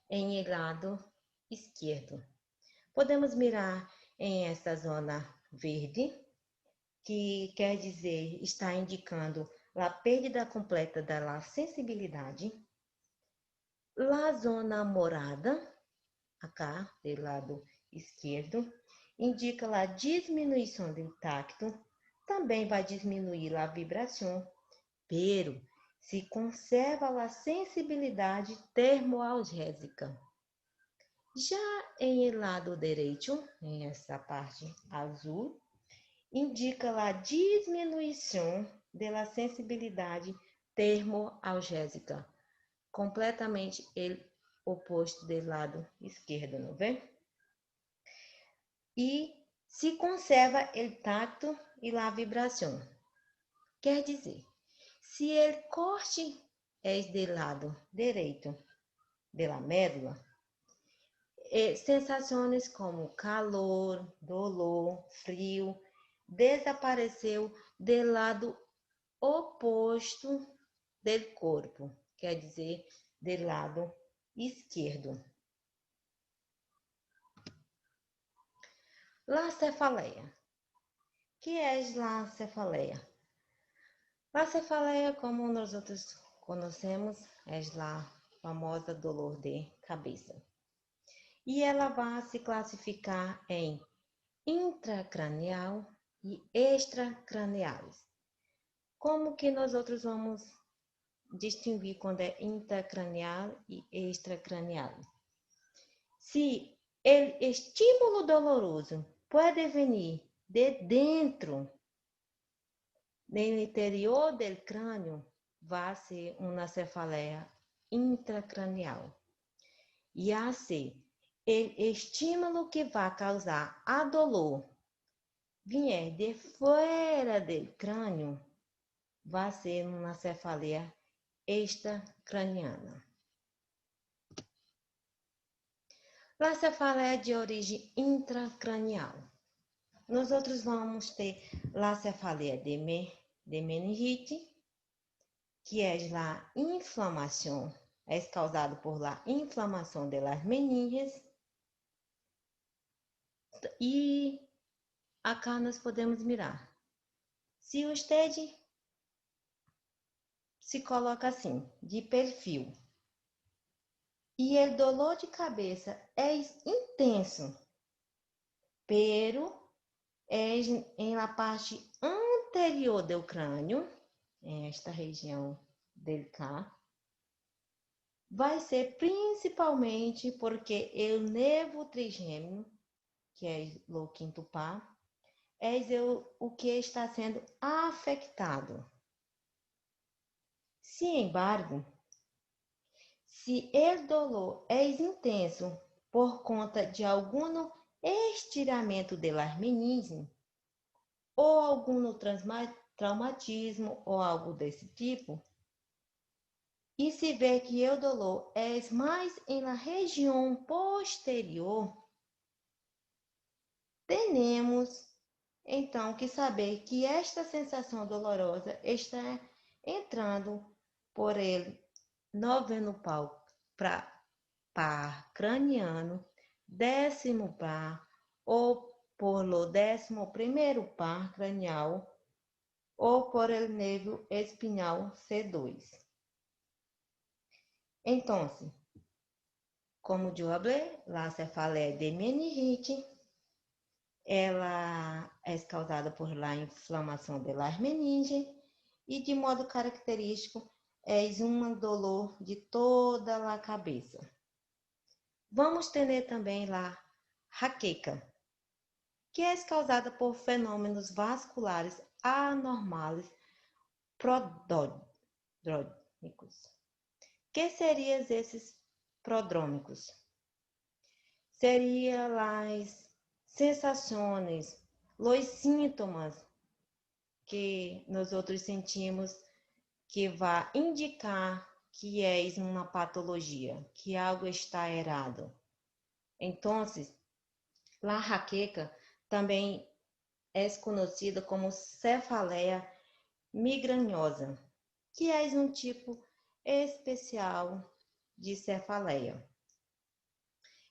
em lado esquerdo. Podemos mirar em esta zona verde, que quer dizer, está indicando a perda completa da sensibilidade. A zona morada, acá, do lado esquerdo, indica a diminuição do tacto, também vai diminuir a vibração, pero se conserva a sensibilidade termoalgésica. Já em lado direito, em essa parte azul, indica a diminuição da sensibilidade termoalgésica, completamente o oposto do lado esquerdo, não vê? E se conserva o tacto e a vibração. Quer dizer, se o corte é do lado direito da médula, sensações como calor, dolor, frio, desapareceu do lado oposto do corpo, quer dizer, do lado esquerdo. La cefaleia. Que é a cefaleia? A cefaleia, como nós outros conhecemos é a famosa dor de cabeça. E ela vai se classificar em intracranial e extracraniais. Como que nós outros vamos distinguir quando é intracranial e extracranial? Se o estímulo doloroso pode venir de dentro, no interior do crânio, vai ser uma cefaleia intracranial. E assim, o estímulo que vai causar a dor vier de fora do crânio, vai ser uma cefaleia extracraniana. A cefaleia de origem intracranial. Nós outros vamos ter a cefaleia de meningite, que é a inflamação, é causada por la inflamação das meninges. E acá nós podemos mirar. Se você se coloca assim, de perfil, e o dolor de cabeça é intenso, pero é em la parte anterior do crânio, em esta região del cá, vai ser principalmente porque o nervo trigêmeo, que é o quinto par, é o que está sendo afetado. Sin embargo, se o dolor é intenso por conta de algum estiramento de las meninges, ou algum traumatismo ou algo desse tipo, e se vê que o dolor é mais em la região posterior, temos então que saber que esta sensação dolorosa está entrando por ele noveno par craniano, décimo par ou por lo 11º par cranial ou por el nervio espinhal C2. Então, como eu falei, a cefaleia de meningite, ela é causada por la inflamação de las meninges e de modo característico é um dolor de toda a cabeça. Vamos ter também a jaqueca, que é causada por fenômenos vasculares anormais prodrômicos. Que seriam esses prodrômicos? Seriam as sensações, os sintomas que nós outros sentimos que vai indicar que é uma patologia, que algo está errado. Então, a jaqueca também é conhecida como cefaleia migrañosa, que é um tipo especial de cefaleia,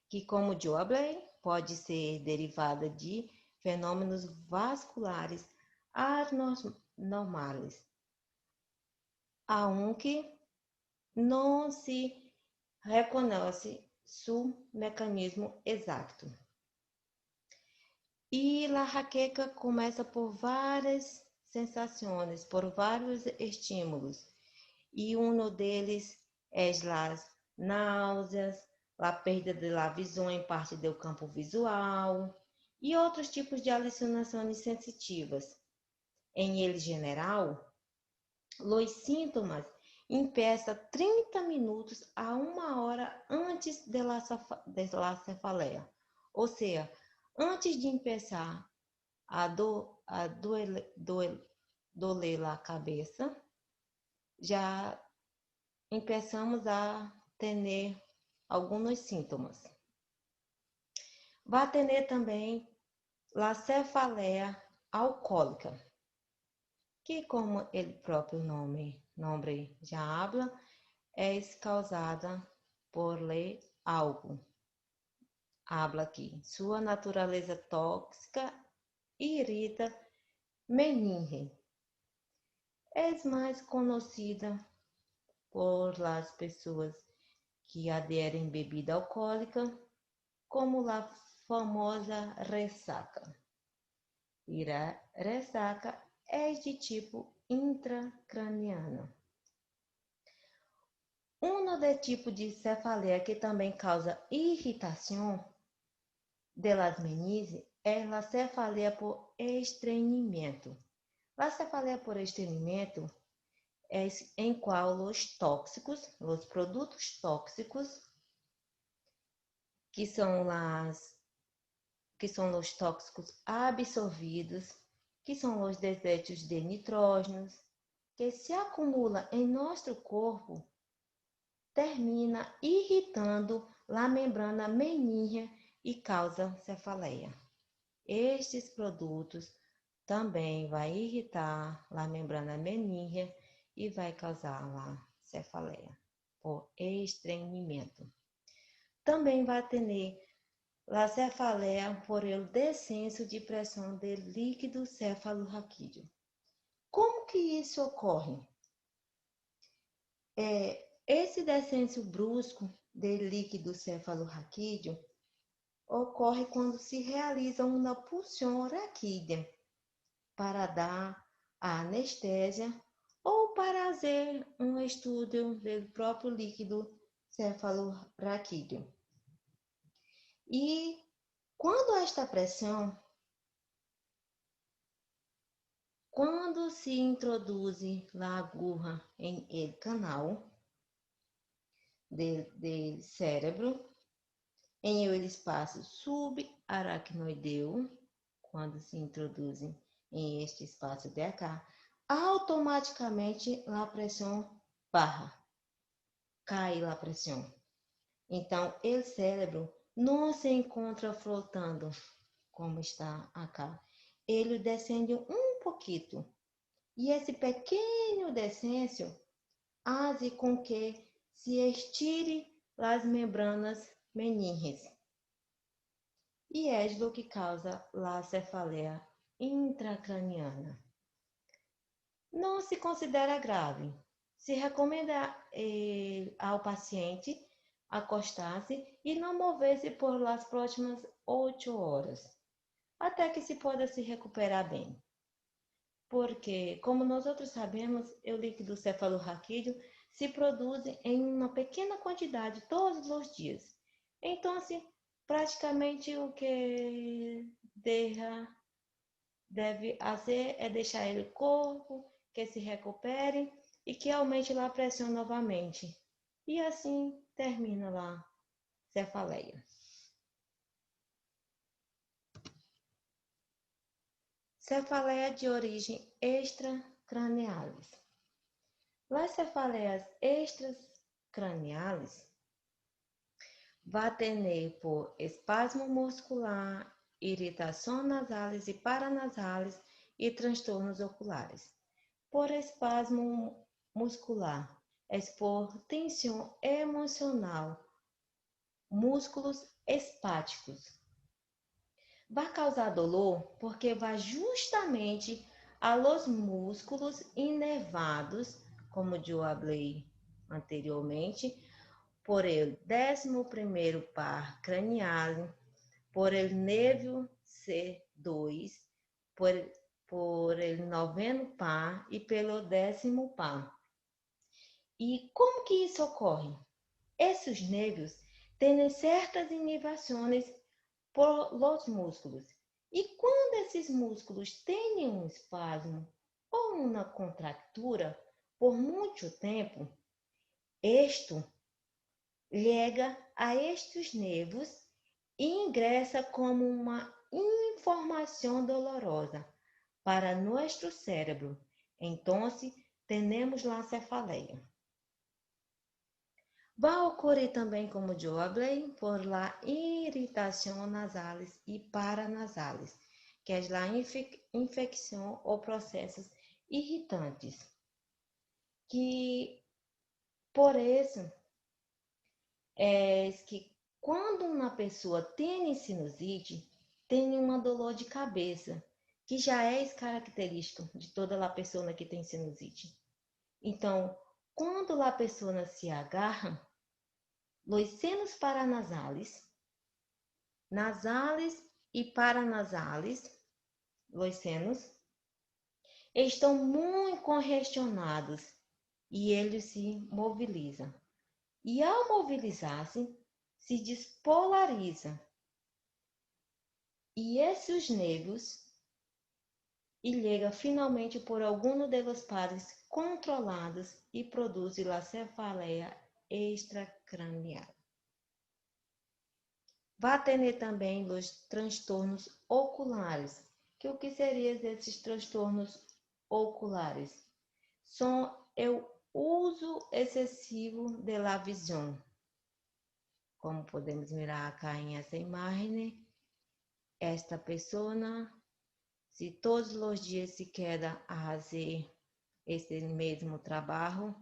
que, como eu falei, pode ser derivada de fenômenos vasculares anormais, aunque não se reconhece seu mecanismo exato. E a jaqueca começa por várias sensações, por vários estímulos, e um deles é as náuseas, a perda da visão em parte do campo visual e outros tipos de alucinações sensitivas. Em ele geral, os sintomas empiezam 30 minutos a 1 hora antes da cefaleia, ou seja, antes de começar a doer a cabeça, já começamos a ter alguns sintomas. Vai ter também a cefaleia alcoólica, que, como o próprio nome já habla, é causada por álcool. Habla aqui, sua natureza tóxica irrita meninge. É mais conhecida por las pessoas que aderem bebida alcoólica, como a famosa ressaca. E a ressaca é de tipo intracraniano. De tipo de cefaleia que também causa irritação de las meninges é a cefaleia por estreñimiento. A cefaleia por estreñimiento é em qual os produtos tóxicos, que são os tóxicos absorvidos, que são os desechos de nitrógenos, que se acumulam em nosso corpo, termina irritando a membrana menínea e causa cefaleia. Estes produtos também vai irritar a membrana menínea e vai causar a cefaleia por estreñimiento. Também vai ter a cefaleia por el descenso de pressão do líquido cefalorraquídeo. Como que isso ocorre? Esse descenso brusco do líquido cefalorraquídeo ocorre quando se realiza uma punção raquídea para dar a anestésia ou para fazer um estudo do próprio líquido cefalorraquídeo. E quando se introduz a agulha em el canal do cérebro, em el espaço subaracnoideu, quando se introduz em este espaço de acá, automaticamente a pressão barra, cai a pressão. Então, o cérebro não se encontra flotando como está acá. Ele descende um pouquinho. E esse pequeno descenso faz com que se estire as membranas meninges. E é o que causa a cefaleia intracraniana. Não se considera grave. Se recomenda ao paciente acostar-se e não mover-se por las próximas 8 horas, até que se possa se recuperar bem. Porque, como nós outros sabemos, o líquido cefalorraquídeo se produz em uma pequena quantidade todos os dias. Então, assim, praticamente o que deve fazer é deixar ele corpo, que se recupere e que aumente a pressão novamente. E assim termina lá a cefaleia. Cefaleia de origem extracranialis. As cefaleias extracranialis vai ter por espasmo muscular, irritação nasalis e paranasalis e transtornos oculares. Por espasmo muscular, é por tensão emocional, músculos espáticos. Vai causar dolor porque vai justamente a los músculos inervados, como eu falei anteriormente, por el 11º par cranial, por el nervio C2, por el 9º par e pelo 10º par. E como que isso ocorre? Esses nervos têm certas inibições por los músculos. E quando esses músculos têm um espasmo ou uma contractura por muito tempo, isto liga a estes nervos e ingressa como uma informação dolorosa para nosso cérebro. Então, temos a cefaleia. Vai ocorrer também, como eu falei, por la irritação nasalis e paranasalis, que é a infecção ou processos irritantes. Que, por isso, é que quando uma pessoa tem sinusite, tem uma dor de cabeça, que já é característico de toda a pessoa que tem sinusite. Então, quando a pessoa se agarra, os senos paranasales, nasales e paranasales, os senos, estão muito congestionados e eles se mobilizam. E ao mobilizar-se, se despolariza. E esses nervos chega finalmente por algum dos pares controlados e produz a cefaleia extracranial. Vai ter também os transtornos oculares. Que o que seriam esses transtornos oculares? São o uso excessivo da visão. Como podemos mirar acá em essa imagem, esta pessoa, se todos os dias se queda a fazer esse mesmo trabalho,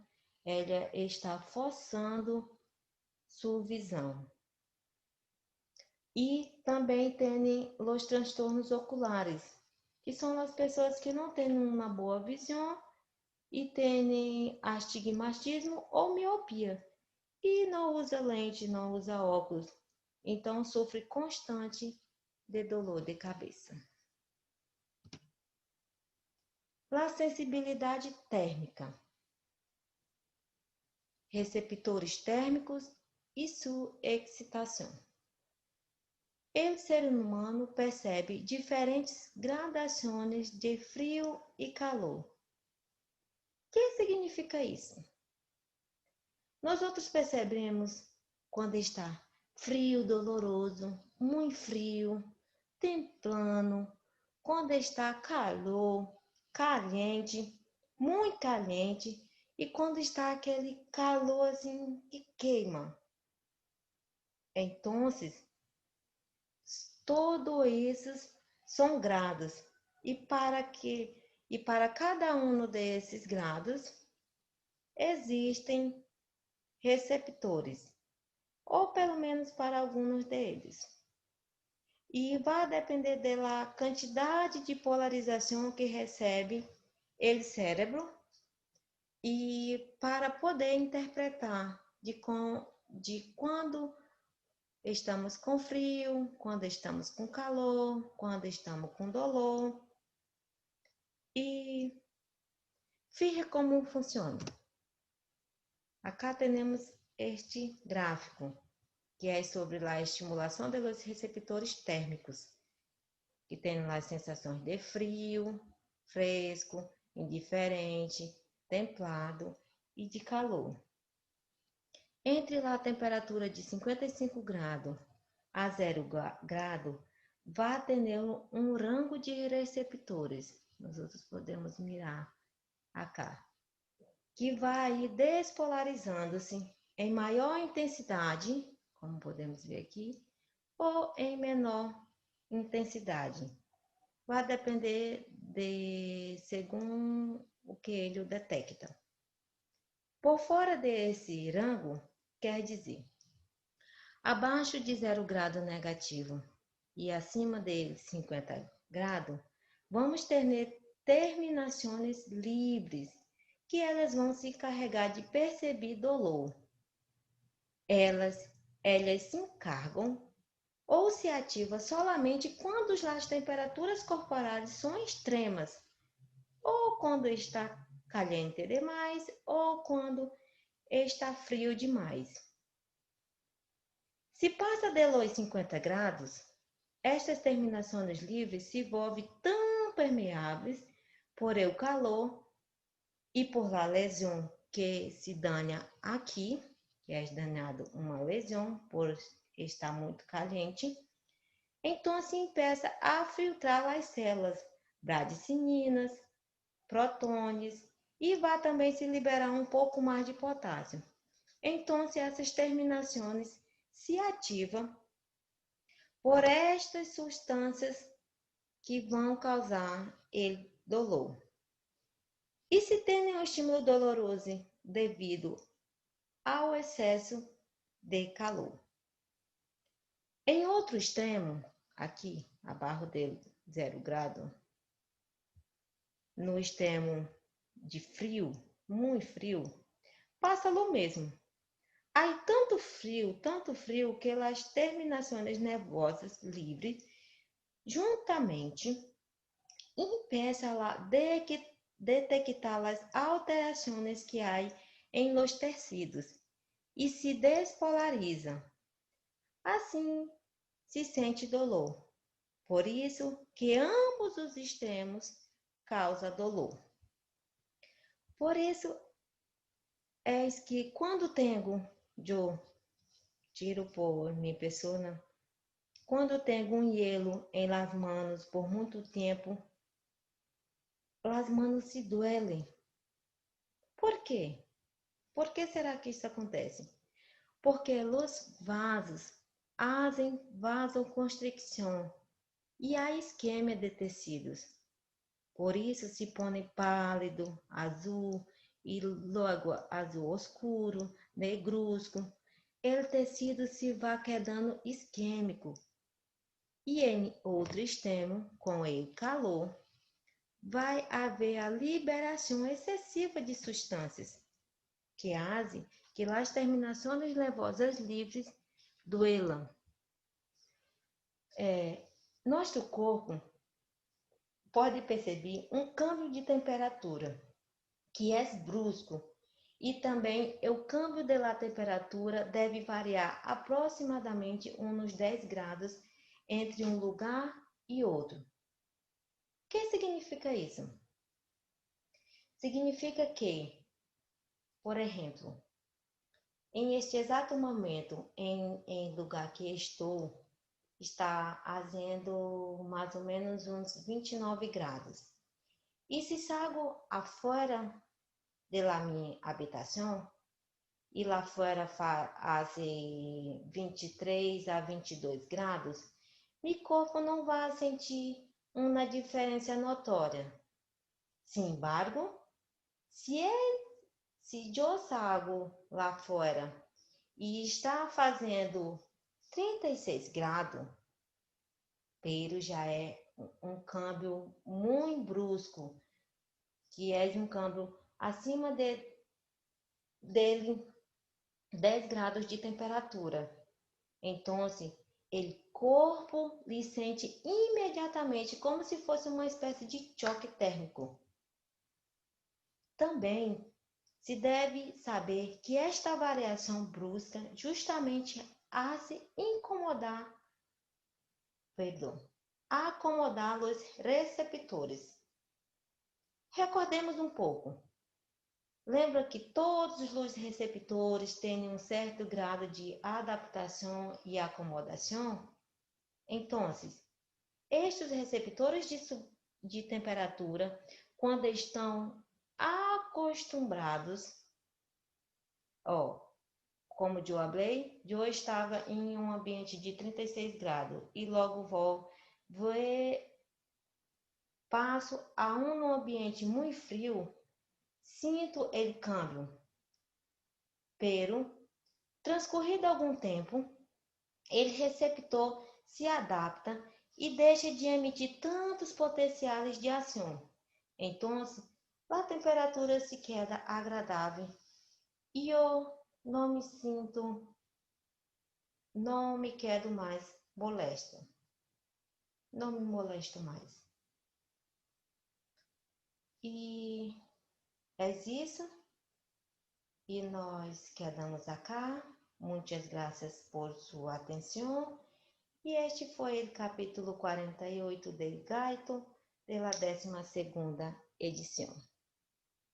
ela está forçando sua visão. E também tem os transtornos oculares, que são as pessoas que não têm uma boa visão e têm astigmatismo ou miopia e não usa lente, não usa óculos, então sofre constante de dor de cabeça. A sensibilidade térmica, receptores térmicos e sua excitação. O ser humano percebe diferentes gradações de frio e calor. O que significa isso? Nós outros percebemos quando está frio, doloroso, muito frio, templando, quando está calor, caliente, muito caliente, e quando está aquele calor assim que queima. Então, todos esses são grados, e para cada um desses grados existem receptores, ou pelo menos para alguns deles. E vai depender da quantidade de polarização que recebe o cérebro e para poder interpretar de quando estamos com frio, quando estamos com calor, quando estamos com dolor. E veja como funciona. Acá temos este gráfico, que é sobre a estimulação dos receptores térmicos, que tem as sensações de frio, fresco, indiferente, templado e de calor. Entre a temperatura de 55 graus a 0 grado, vai ter um rango de receptores. Nós outros podemos mirar acá, que vai despolarizando-se em maior intensidade, como podemos ver aqui, ou em menor intensidade. Vai depender segundo o que ele detecta. Por fora desse rango, quer dizer, abaixo de 0 grado negativo e acima de 50 graus, vamos ter terminações livres, que elas vão se encarregar de perceber dolor. Elas se encargam ou se ativam somente quando as temperaturas corporais são extremas, ou quando está caliente demais, ou quando está frio demais. Se passa de los 50 graus, estas terminações livres se volvem tão permeáveis por o calor e por la lesão que se dana aqui, que é danado uma lesão por estar muito caliente, então se empieza a filtrar as células bradicininas, prótons e vai também se liberar um pouco mais de potássio. Então essas terminações se ativam por estas substâncias que vão causar o dolor. E se tem um estímulo doloroso devido ao excesso de calor. Em outro extremo, aqui abaixo de 0 grado, no extremo de frio, muito frio, pasa lo mesmo. Há tanto frio, que as terminações nervosas livres, juntamente, empiezan a detectar as alterações que há em los tecidos e se despolarizam. Assim, se sente dolor. Por isso que ambos os extremos causam dolor. Por isso é que quando eu tiro por minha pessoa, quando tenho um hielo em las manos por muito tempo, as manos se duelen. Por quê? Por que será que isso acontece? Porque os vasos fazem vasoconstricção e há esquema de tecidos. Por isso se põe pálido, azul e logo azul escuro, negruzco. O tecido se vai quedando isquêmico. E em outro extremo, com o calor, vai haver a liberação excessiva de substâncias que fazem que as terminações nervosas livres duelam. Nosso corpo pode perceber um câmbio de temperatura, que é brusco, e também o câmbio da temperatura deve variar aproximadamente uns 10 graus entre um lugar e outro. O que significa isso? Significa que, por exemplo, em este exato momento, em lugar que estou, está fazendo mais ou menos uns 29 graus. E se saio afuera da minha habitação, e lá fora faz 23 a 22 graus, meu corpo não vai sentir uma diferença notória. Sin embargo, se eu saio lá fora e está fazendo 36 graus, pero já é um câmbio muito brusco, que é um câmbio acima dele 10 graus de temperatura. Então, o corpo lhe sente imediatamente como se fosse uma espécie de choque térmico. Também se deve saber que esta variação brusca justamente hace acomodar os receptores. Recordemos um pouco. Lembra que todos os receptores têm um certo grau de adaptação e acomodação? Então, estes receptores de temperatura, quando estão acostumados, como eu falei, eu estava em um ambiente de 36 graus e logo passo a um ambiente muito frio, sinto o câmbio. Pero, transcorrido algum tempo, o receptor se adapta e deixa de emitir tantos potenciais de ação. Então, a temperatura se queda agradável e eu não me quedo mais molesto. Não me molesto mais. E é isso. E nós quedamos acá. Muitas graças por sua atenção. E este foi o capítulo 48 del Gaito, da 12ª edição.